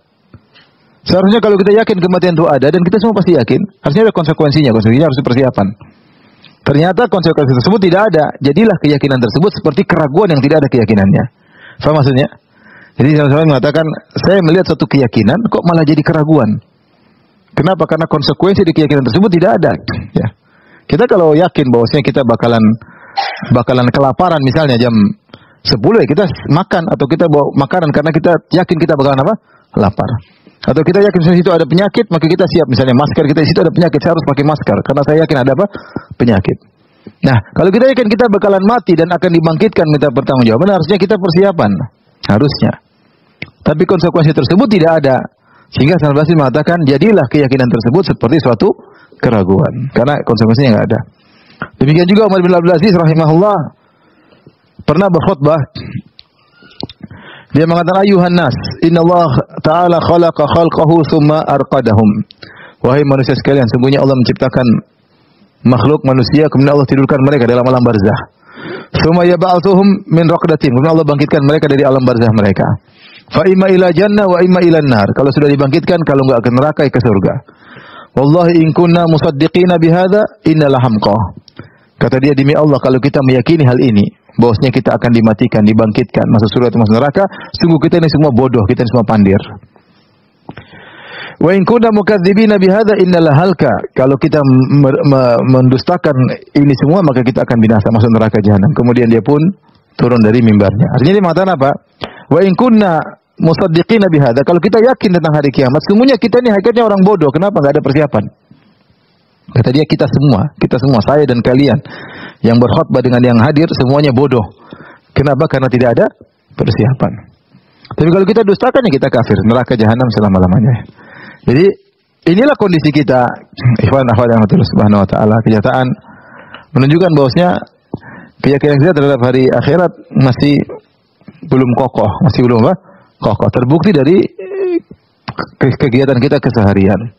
Seharusnya kalau kita yakin kematian itu ada dan kita semua pasti yakin, harusnya ada konsekuensinya harus persiapan. Ternyata konsekuensi tersebut tidak ada. Jadilah keyakinan tersebut seperti keraguan yang tidak ada keyakinannya. Faham maksudnya? Jadi saya mengatakan, saya melihat suatu keyakinan kok malah jadi keraguan. Kenapa? Karena konsekuensi di keyakinan tersebut tidak ada. Ya. Kita kalau yakin bahwasanya kita bakalan kelaparan misalnya jam 10 ya kita makan, atau kita bawa makanan karena kita yakin kita bakalan apa? Lapar. Atau kita yakin di situ ada penyakit, maka kita siap. Misalnya masker kita di situ ada penyakit, saya harus pakai masker karena saya yakin ada apa? Penyakit. Nah, kalau kita yakin kita bakalan mati dan akan dibangkitkan minta pertanggungjawaban, harusnya kita persiapan. Harusnya. Tapi konsekuensi tersebut tidak ada. Sehingga Hasan al-Basri mengatakan, jadilah keyakinan tersebut seperti suatu keraguan. Karena konsekuensinya enggak ada. Demikian juga Umar bin Abdul Aziz rahimahullah pernah berkhutbah. Dia mengatakan, ayuhan nas, innallaha ta'ala khalaqa khalqahu thumma arqadahum. Wahai manusia sekalian, sungguhnya Allah menciptakan makhluk manusia, kemudian Allah tidurkan mereka dalam alam barzah. Thumma yab'atsuhum min raqdatin. Kemudian Allah bangkitkan mereka dari alam barzah mereka. Fa imma ila jannah wa imma ila nar. Kalau sudah dibangkitkan, kalau enggak ke neraka, ke surga. Wallahi in kunna musaddiqina bihadza innal hamqa. Kata dia, demi Allah, kalau kita meyakini hal ini, bahwasanya kita akan dimatikan, dibangkitkan, masuk surga atau masuk neraka, sungguh kita ini semua bodoh, kita ini semua pandir. Wa in kunna mukadzibina bihadza innal halka. Kalau kita mendustakan ini semua, maka kita akan binasa, masuk neraka jahanam. Kemudian dia pun turun dari mimbarnya. Artinya dia mengatakan apa? Wa in kunna musaddiqina bihadza. Kalau kita yakin tentang hari kiamat, semuanya kita ini hakikatnya orang bodoh. Kenapa enggak ada persiapan? Kata dia, kita semua, saya dan kalian yang berkhutbah dengan yang hadir, semuanya bodoh. Kenapa? Karena tidak ada persiapan. Tapi kalau kita dustakan, ya kita kafir, neraka jahanam selama-lamanya. Jadi inilah kondisi kita, ikhwan akhwat yang Allah Subhanahu wa taala. Kenyataan menunjukkan bahwasanya keyakinan kita terhadap hari akhirat masih belum kokoh, masih belum apa? Kokoh. Terbukti dari kegiatan kita keseharian.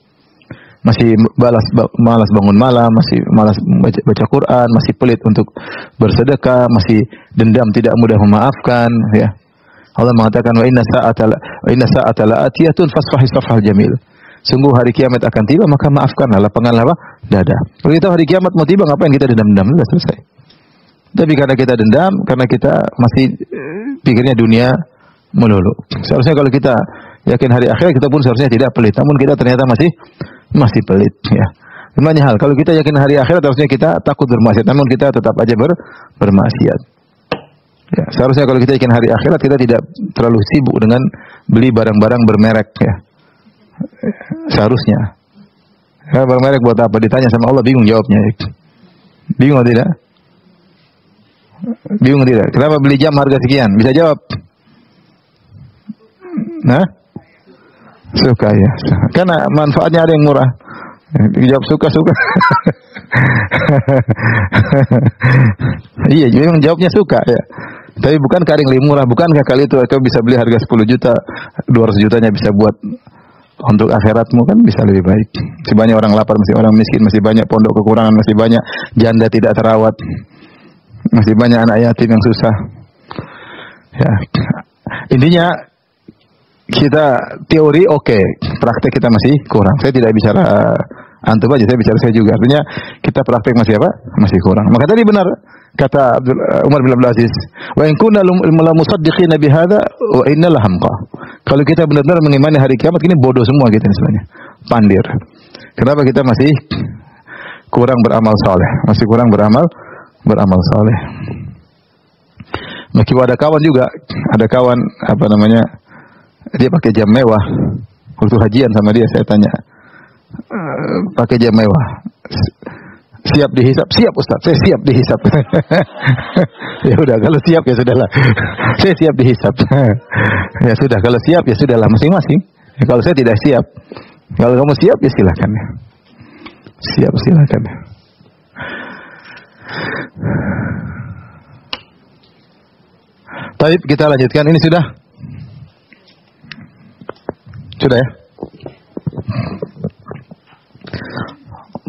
Masih malas bangun malam, masih malas baca Quran, masih pelit untuk bersedekah, masih dendam, tidak mudah memaafkan, ya. Allah mengatakan, wa inna sa'ata la'atiyatun fasfahi safhal jamil. Sungguh hari kiamat akan tiba, maka maafkanlah, lapangkanlah apa? Dada. Kalau kita hari kiamat mau tiba, ngapain kita dendam-dendam? Sudah selesai. Tapi karena kita dendam, karena kita masih pikirnya dunia melulu. Seharusnya kalau kita yakin hari akhir, kita pun seharusnya tidak pelit. Namun kita ternyata masih pelit, ya. Banyak hal. Kalau kita yakin hari akhirat, harusnya kita takut bermaksiat. Namun kita tetap aja bermaksiat. Ya, seharusnya kalau kita yakin hari akhirat, kita tidak terlalu sibuk dengan beli barang-barang bermerek, ya. Seharusnya. Ya, bermerek buat apa? Ditanya sama Allah, bingung jawabnya. Bingung atau tidak? Bingung tidak? Kenapa beli jam harga sekian? Bisa jawab? Nah? Suka ya. Karena manfaatnya ada yang murah. Jawab suka-suka. Iya, memang jawabnya suka ya. Tapi bukan ada yang lebih murah, bukankah kali itu kau bisa beli harga 10 juta, 200 jutanya bisa buat untuk akhiratmu, kan bisa lebih baik. Masih banyak orang lapar, masih orang miskin, masih banyak pondok kekurangan, masih banyak janda tidak terawat, masih banyak anak yatim yang susah. Ya. Intinya kita teori oke, praktek kita masih kurang. Saya tidak bicara antum aja, saya bicara saya juga. Artinya kita praktek masih apa? Masih kurang. Maka tadi benar kata Umar bin Abdul Aziz, wa in kunna la musaddiqina bi hadza wa inna la hamqa. Kalau kita benar-benar mengimani hari kiamat, ini bodoh semua kita istilahnya. Pandir. Kenapa kita masih kurang beramal saleh? Masih kurang beramal saleh. Meskipun ada kawan juga, ada kawan apa namanya? Dia pakai jam mewah. Waktu hajian sama dia saya tanya, pakai jam mewah. Siap dihisap? Siap Ustaz, saya siap dihisap. Ya udah, kalau siap ya sudahlah. Saya siap dihisap. Ya sudah, kalau siap ya sudahlah masing-masing. Ya, kalau saya tidak siap, kalau kamu siap ya silakan. Siap silakan. Baik, kita lanjutkan. Ini sudah ya.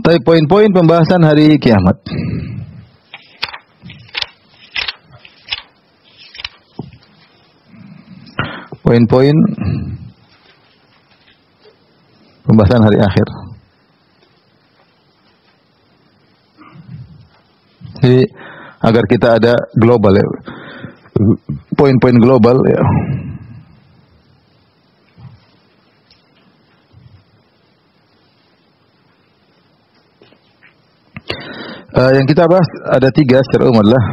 Tapi poin-poin pembahasan hari kiamat. Poin-poin pembahasan hari akhir. Jadi agar kita ada global ya. Poin-poin global ya. Yang kita bahas ada 3 secara umum adalah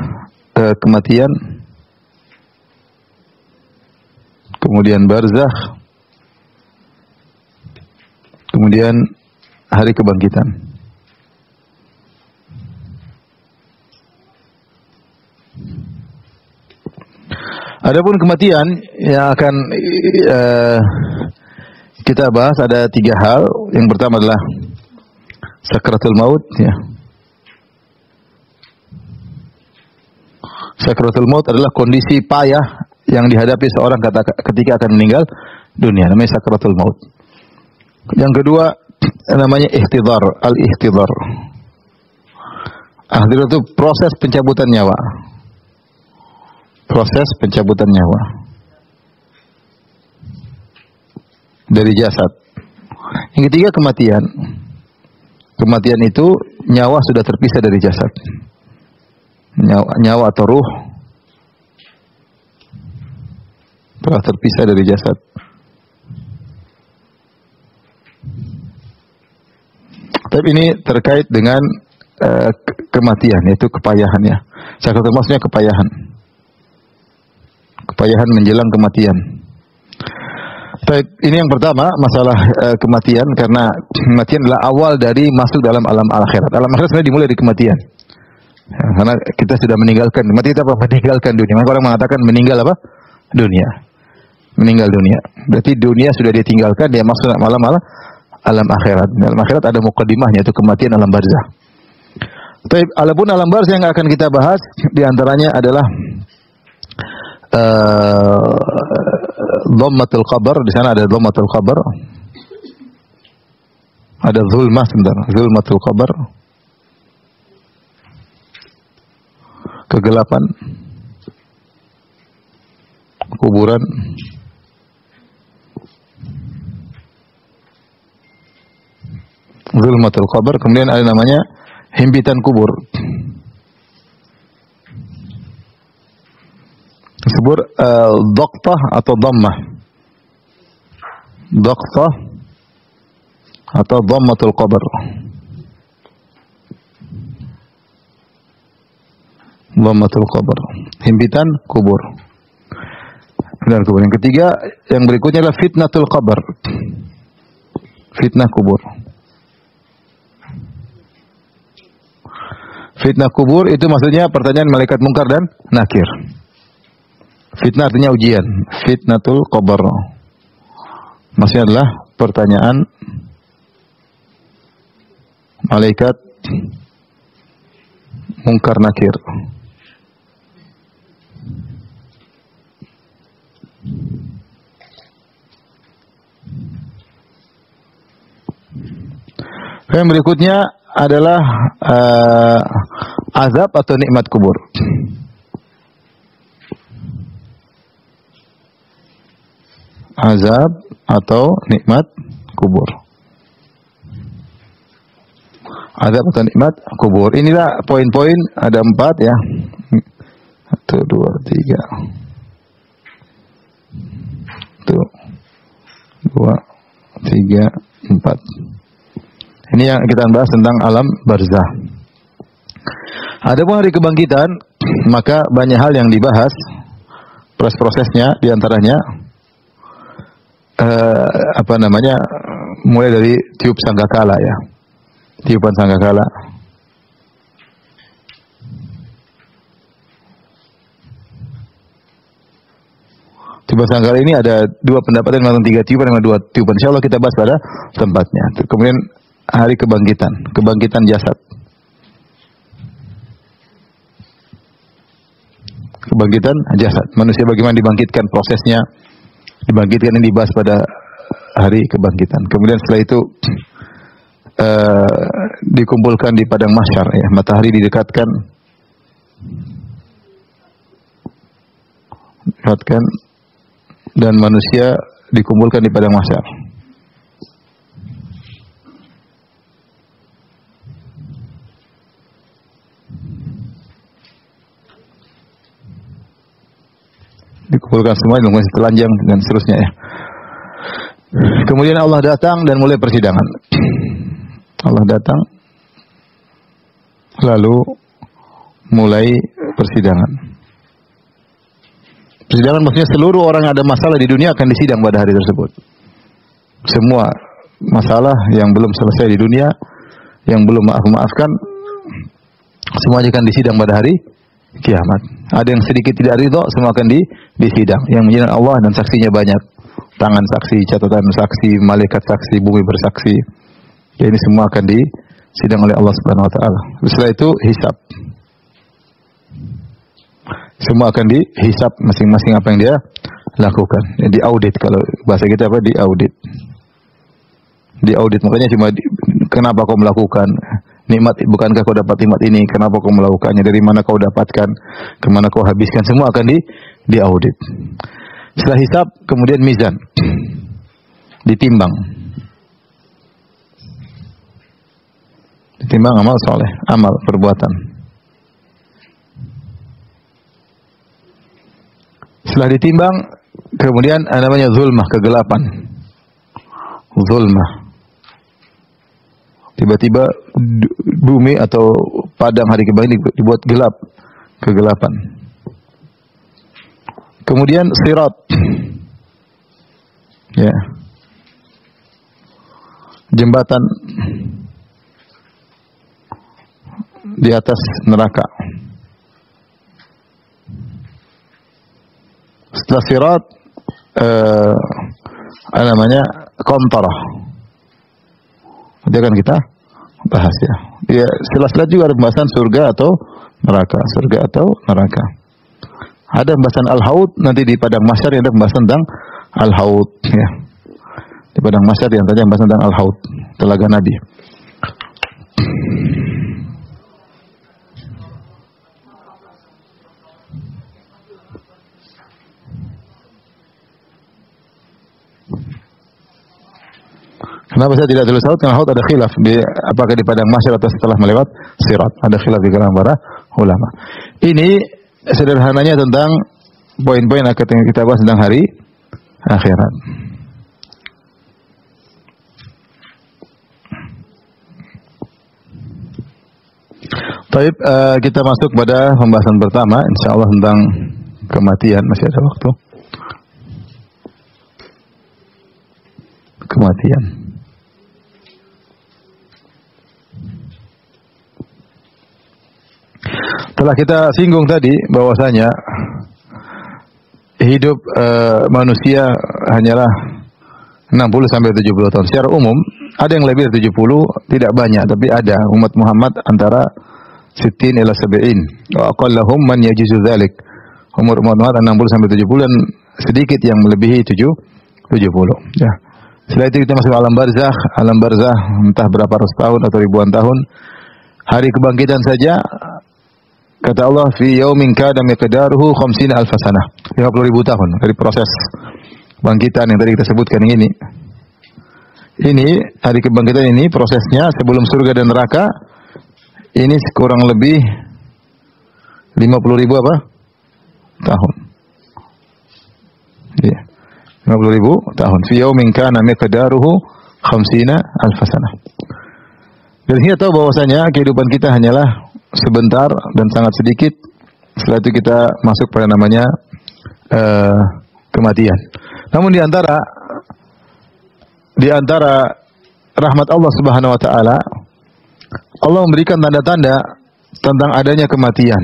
kematian, kemudian barzakh, kemudian hari kebangkitan. Adapun kematian yang akan kita bahas ada 3 hal. Yang pertama adalah sakratul maut ya. Sakratul maut adalah kondisi payah yang dihadapi seorang ketika akan meninggal dunia, namanya sakratul maut. Yang kedua namanya ihtidhar, al-ihtidhar. Ihtidhar itu proses pencabutan nyawa. Proses pencabutan nyawa dari jasad. Yang ketiga kematian. Kematian itu nyawa sudah terpisah dari jasad. Nyawa atau ruh telah terpisah dari jasad. Tapi ini terkait dengan kematian, yaitu kepayahannya. Sakratul maut maksudnya kepayahan. Kepayahan menjelang kematian. Tapi ini yang pertama, masalah kematian, karena kematian adalah awal dari masuk dalam alam akhirat. Alam akhirat sebenarnya dimulai dari kematian. Ya, karena kita sudah meninggalkan, mati kita apa? Meninggalkan dunia. Maka orang mengatakan meninggal apa? Dunia. Meninggal dunia. Berarti dunia sudah ditinggalkan, dia masuk dalam alam akhirat. Dalam akhirat ada muqaddimahnya, itu kematian alam barzah. Tapi adapun alam barzah yang akan kita bahas diantaranya adalah dhammatul qabr. Di sana ada dhammatul qabr. Ada zulmah sebentar, zulmatul qabr. Kegelapan kuburan, zulmatul qabr. Kemudian ada namanya himpitan kubur. Disebut dhaqtah atau dhammah. Dhaqtah atau dhammatul qabr. Dhammatul qabr, himpitan kubur. Dan kubur. Yang ketiga, yang berikutnya adalah fitnatul qabr. Fitnah kubur. Fitnah kubur itu maksudnya pertanyaan malaikat mungkar dan nakir. Fitnah artinya ujian. Fitnatul qabr. Maksudnya adalah pertanyaan malaikat mungkar nakir. Yang berikutnya adalah azab atau nikmat kubur. Azab atau nikmat kubur. Azab atau nikmat kubur. Inilah poin-poin, ada 4 ya. 1, 2, 3. 1, 2, 3, 4. Ini yang kita bahas tentang alam barzah. Adapun hari kebangkitan, maka banyak hal yang dibahas, proses-prosesnya, diantaranya mulai dari tiup sangkakala ya, tiupan sangkakala. Tiupan sangkakala ini ada 2 pendapat yang 3 tiupan dan 2 tiupan. Insyaallah kita bahas pada tempatnya. Kemudian hari kebangkitan, kebangkitan jasad. Kebangkitan jasad. Manusia bagaimana dibangkitkan, prosesnya dibangkitkan, ini dibahas pada hari kebangkitan. Kemudian setelah itu dikumpulkan di padang mahsyar ya, matahari didekatkan dan manusia dikumpulkan di padang mahsyar. Dikumpulkan semua dengan telanjang dan seterusnya ya. Kemudian Allah datang dan mulai persidangan. Allah datang lalu mulai persidangan. Persidangan maksudnya seluruh orang yang ada masalah di dunia akan disidang pada hari tersebut. Semua masalah yang belum selesai di dunia, yang belum maafkan, semuanya akan disidang pada hari kiamat. Ada yang sedikit tidak ridho, semua akan disidang. Yang menjadikan Allah dan saksinya banyak. Tangan saksi, catatan saksi, malaikat saksi, bumi bersaksi. Ya, ini semua akan disidang oleh Allah Subhanahu wa taala. Setelah itu hisab. Semua akan dihisab masing-masing apa yang dia lakukan. Ya, diaudit, kalau bahasa kita apa? Diaudit. Diaudit, makanya cuma kenapa kau melakukan? Nikmat, bukankah kau dapat nikmat ini? Kenapa kau melakukannya? Dari mana kau dapatkan? Kemana kau habiskan? Semua akan diaudit. Setelah hisab, kemudian mizan. Ditimbang. Ditimbang amal soleh, amal perbuatan. Setelah ditimbang, kemudian namanya zulmah, kegelapan. Zulmah. Tiba-tiba bumi atau padang hari kebangkitan dibuat gelap, kegelapan. Kemudian sirat, ya, jembatan di atas neraka. Setelah sirat, kontarah. Nanti akan kita bahas ya. Ya, setelah juga ada pembahasan surga atau neraka, surga atau neraka. Ada pembahasan al-haud nanti di padang mahsyar, ada pembahasan tentang al-haud ya. Di padang mahsyar yang tadi pembahasan tentang al-haud, telaga Nabi. Kenapa saya tidak tulis haud? Karena haud ada khilaf apakah di padang mahsyar atau setelah melewat sirat. Ada khilaf di kalangan para ulama. Ini sederhananya tentang poin-poin yang kita bahas tentang hari akhirat. Baik, kita masuk pada pembahasan pertama, insyaallah tentang kematian. Masih ada waktu. Kematian. Telah kita singgung tadi bahwasanya hidup manusia hanyalah 60 sampai 70 tahun. Secara umum ada yang lebih dari 70, tidak banyak, tapi ada umat Muhammad antara 60 ila 70. Wa aqallahum man yajizu dzalik. Umur Muhammad 60 sampai 70 dan sedikit yang melebihi 70. Ya. Setelah itu kita masuk alam barzakh. Alam barzakh entah berapa ratus tahun atau ribuan tahun. Hari kebangkitan saja kata Allah fi yaumin kana miqdaruhu 50 alf sanah. 50.000 tahun dari proses bangkitan yang tadi kita sebutkan ini. Ini hari kebangkitan ini prosesnya sebelum surga dan neraka ini kurang lebih 50.000 apa? Tahun. Ya. 50.000 tahun. Fi yaumin kana miqdaruhu 50 alf sanah. Dan kita tahu bahwasanya kehidupan kita hanyalah sebentar dan sangat sedikit. Setelah itu kita masuk pada namanya kematian. Namun di antara rahmat Allah Subhanahu wa taala, Allah memberikan tanda-tanda tentang adanya kematian.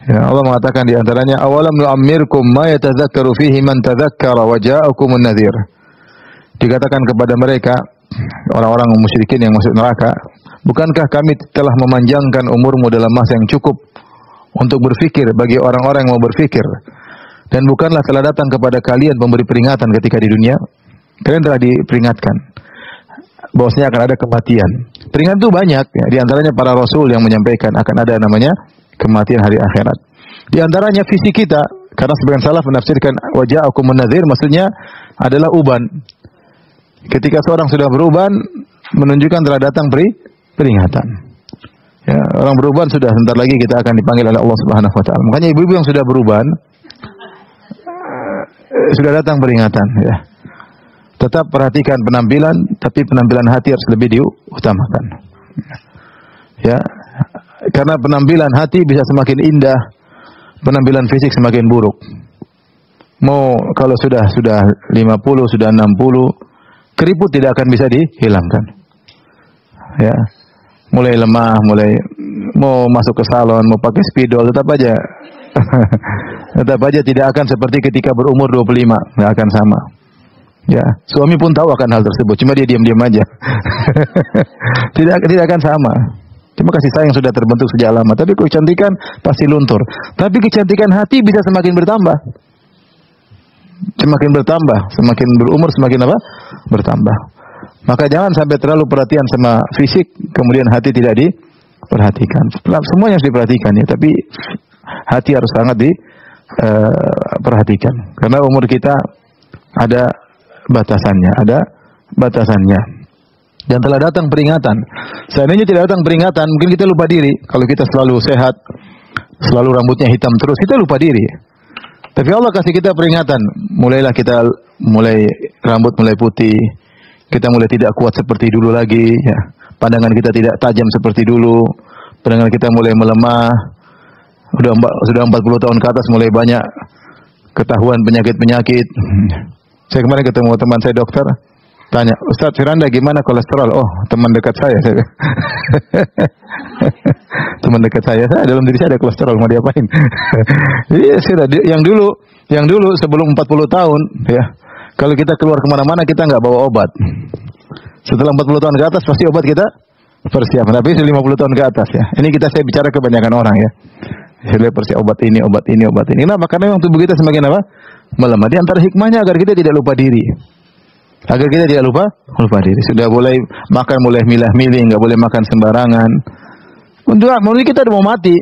Ya, Allah mengatakan di antaranya awalam nu'ammirkum ma yatadzakkaru fihi man tadzakkara wa ja'akumun nadhir. Dikatakan kepada mereka orang-orang musyrikin yang masuk neraka, bukankah kami telah memanjangkan umurmu dalam masa yang cukup untuk berfikir bagi orang-orang yang mau berfikir? Dan bukanlah telah datang kepada kalian pemberi peringatan ketika di dunia? Kalian telah diperingatkan bahwasanya akan ada kematian. Peringatan itu banyak, ya. Di antaranya para rasul yang menyampaikan akan ada namanya kematian hari akhirat. Di antaranya visi kita, karena sebagian salaf menafsirkan waja'akumun nadhir maksudnya adalah uban. Ketika seorang sudah beruban, menunjukkan telah datang peringatan. Ya, orang beruban sudah sebentar lagi kita akan dipanggil oleh Allah Subhanahu wa taala. Makanya ibu-ibu yang sudah beruban sudah datang peringatan, ya. Tetap perhatikan penampilan, tapi penampilan hati harus lebih diutamakan. Ya. Karena penampilan hati bisa semakin indah, penampilan fisik semakin buruk. Mau kalau sudah 50, sudah 60, keriput tidak akan bisa dihilangkan. Ya. Mulai lemah, mulai mau masuk ke salon, mau pakai spidol, tetap aja tidak akan seperti ketika berumur 25, enggak akan sama. Ya, suami pun tahu akan hal tersebut, cuma dia diam-diam aja. tidak akan sama. Cuma kasih sayang sudah terbentuk sejak lama, tapi kecantikan pasti luntur. Tapi kecantikan hati bisa semakin bertambah. Semakin bertambah, semakin berumur semakin apa? Bertambah. Maka jangan sampai terlalu perhatian sama fisik, kemudian hati tidak diperhatikan. Semuanya harus diperhatikan ya, tapi hati harus sangat diperhatikan. Karena umur kita ada batasannya. Dan telah datang peringatan. Seandainya tidak datang peringatan, mungkin kita lupa diri. Kalau kita selalu sehat, selalu rambutnya hitam terus, kita lupa diri. Tapi Allah kasih kita peringatan. Mulailah kita rambut mulai putih. Kita mulai tidak kuat seperti dulu lagi. Ya. Pandangan kita tidak tajam seperti dulu. Pandangan kita mulai melemah. Sudah 40 tahun ke atas mulai banyak ketahuan penyakit-penyakit. Saya kemarin ketemu teman saya dokter, tanya, Ustaz Firanda gimana kolesterol? Oh, teman dekat saya. Teman dekat saya dalam diri saya ada kolesterol, mau diapain? Iya, yang dulu sebelum 40 tahun, ya, kalau kita keluar kemana-mana kita nggak bawa obat. Setelah 40 tahun ke atas pasti obat kita persiapan. Tapi 50 tahun ke atas ya. Ini saya bicara kebanyakan orang ya. Saya persiapan obat ini. Kenapa? Karena memang tubuh kita semakin apa? Melemah. Di antara hikmahnya agar kita tidak lupa diri. Agar kita tidak lupa diri. Sudah boleh makan, mulai milah-milih, nggak boleh makan sembarangan. Untuk kita sudah mau mati.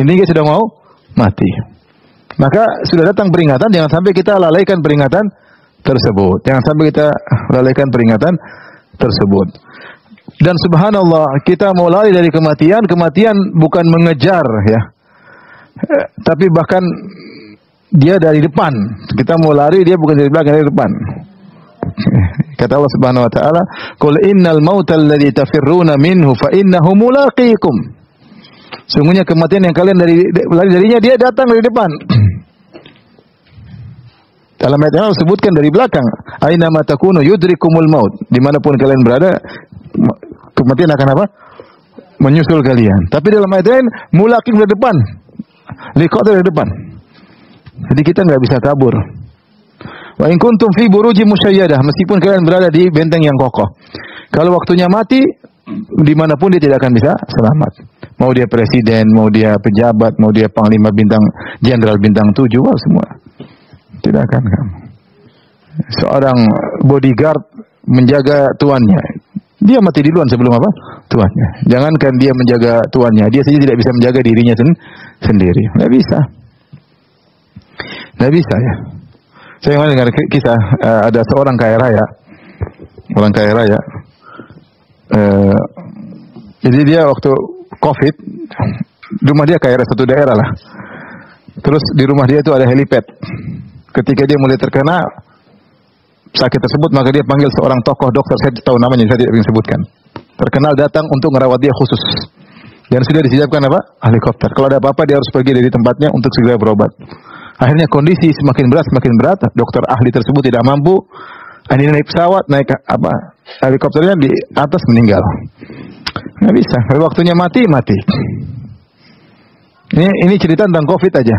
Ini kita sudah mau mati. Maka sudah datang peringatan, jangan sampai kita lalaikan peringatan tersebut. Jangan sampai kita lalaikan peringatan tersebut. Dan subhanallah, kita mau lari dari kematian bukan mengejar ya. Tapi bahkan dia dari depan. Kita mau lari, dia bukan dari belakang, dari depan. Kata Allah Subhanahu wa taala, "Qul innal mauta alladzi tafirruna minhu fa innahu mulaqikum." Sungguhnya kematian yang kalian lari darinya, dia datang dari depan. Dalam ayat yang Allah sebutkan dari belakang, "Aina ma takunu yudrikumul maut." Dimanapun kalian berada, kematian akan apa? menyusul kalian. Tapi dalam ayat lain, mulaqikum dari depan. Liqat dari depan. Jadi kita nggak bisa kabur. Wa in kuntum fi burujin musyayyadah, meskipun kalian berada di benteng yang kokoh. Kalau waktunya mati, dimanapun dia tidak akan bisa selamat. Mau dia presiden, mau dia pejabat, mau dia panglima bintang, jenderal bintang 7, wah semua. Tidak akan kamu. Seorang bodyguard menjaga tuannya. Dia mati duluan sebelum apa? Tuannya. Jangankan dia menjaga tuannya, dia saja tidak bisa menjaga dirinya sendiri. Tidak bisa. Tidak bisa ya. Saya dengar kisah ada seorang kaya raya. Orang kaya raya. Jadi dia waktu COVID, rumah dia kayak satu daerah lah. Terus di rumah dia itu ada helipad. Ketika dia mulai terkena sakit tersebut, maka dia panggil seorang tokoh dokter, saya tahu namanya, saya tidak ingin sebutkan. Terkenal datang untuk merawat dia khusus. Dan sudah disiapkan apa? Helikopter. Kalau ada apa-apa dia harus pergi dari tempatnya untuk segera berobat. Akhirnya kondisi semakin berat, dokter ahli tersebut tidak mampu. Ini naik pesawat, naik apa? Helikopternya di atas meninggal. Nggak bisa. Kalau waktunya mati. Ini cerita tentang COVID aja.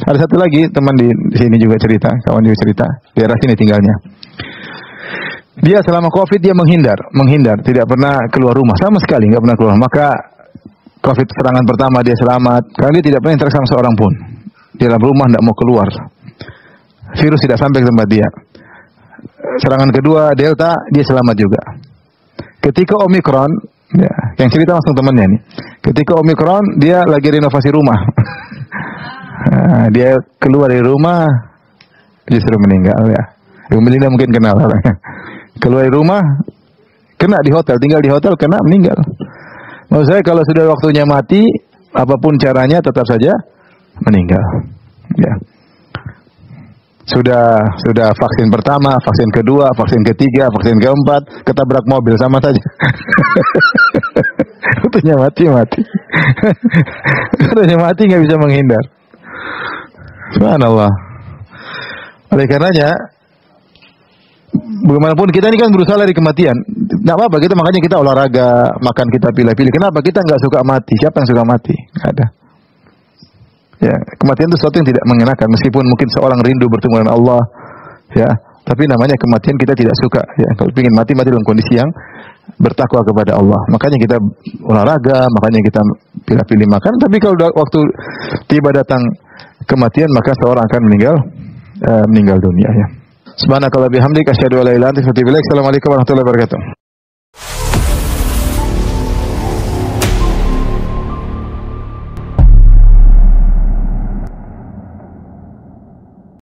Ada satu lagi teman di sini juga cerita, kawan juga cerita, di daerah sini tinggalnya. Dia selama COVID dia menghindar, tidak pernah keluar rumah sama sekali, nggak pernah keluar. Maka COVID serangan pertama dia selamat, karena dia tidak pernah interaksi sama seorang pun. Di dalam rumah tidak mau keluar. Virus tidak sampai ke tempat dia. Serangan kedua Delta dia selamat juga. Ketika Omikron, ya, yang cerita langsung temannya nih. Ketika Omikron dia lagi renovasi rumah. Nah, dia keluar dari rumah justru meninggal ya. Yang meninggal mungkin kenal orangnya. Keluar dari rumah kena di hotel, tinggal di hotel kena meninggal. Maksud saya kalau sudah waktunya mati, apapun caranya tetap saja meninggal. Ya. Sudah vaksin pertama, vaksin kedua, vaksin ketiga, vaksin keempat, ketabrak mobil sama saja. Waktunya mati. Waktunya mati nggak bisa menghindar. Subhanallah. Oleh karenanya, bagaimanapun kita ini kan berusaha dari kematian. Tidak apa-apa, makanya kita olahraga, makan kita pilih-pilih. Kenapa kita nggak suka mati? Siapa yang suka mati? Nggak ada. Ya, kematian itu sesuatu yang tidak mengenakan. Meskipun mungkin seorang rindu bertemu dengan Allah, ya, tapi namanya kematian kita tidak suka. Ya, kalau ingin mati dalam kondisi yang bertakwa kepada Allah. Makanya kita olahraga, makanya kita pilih-pilih makan. Tapi kalau waktu tiba datang kematian, maka seorang akan meninggal dunia. Ya. Subhanakallah bihamdika asyhadu an la ilaha illa anta astaghfiruka wa atubu ilaik. Assalamualaikum warahmatullahi wabarakatuh.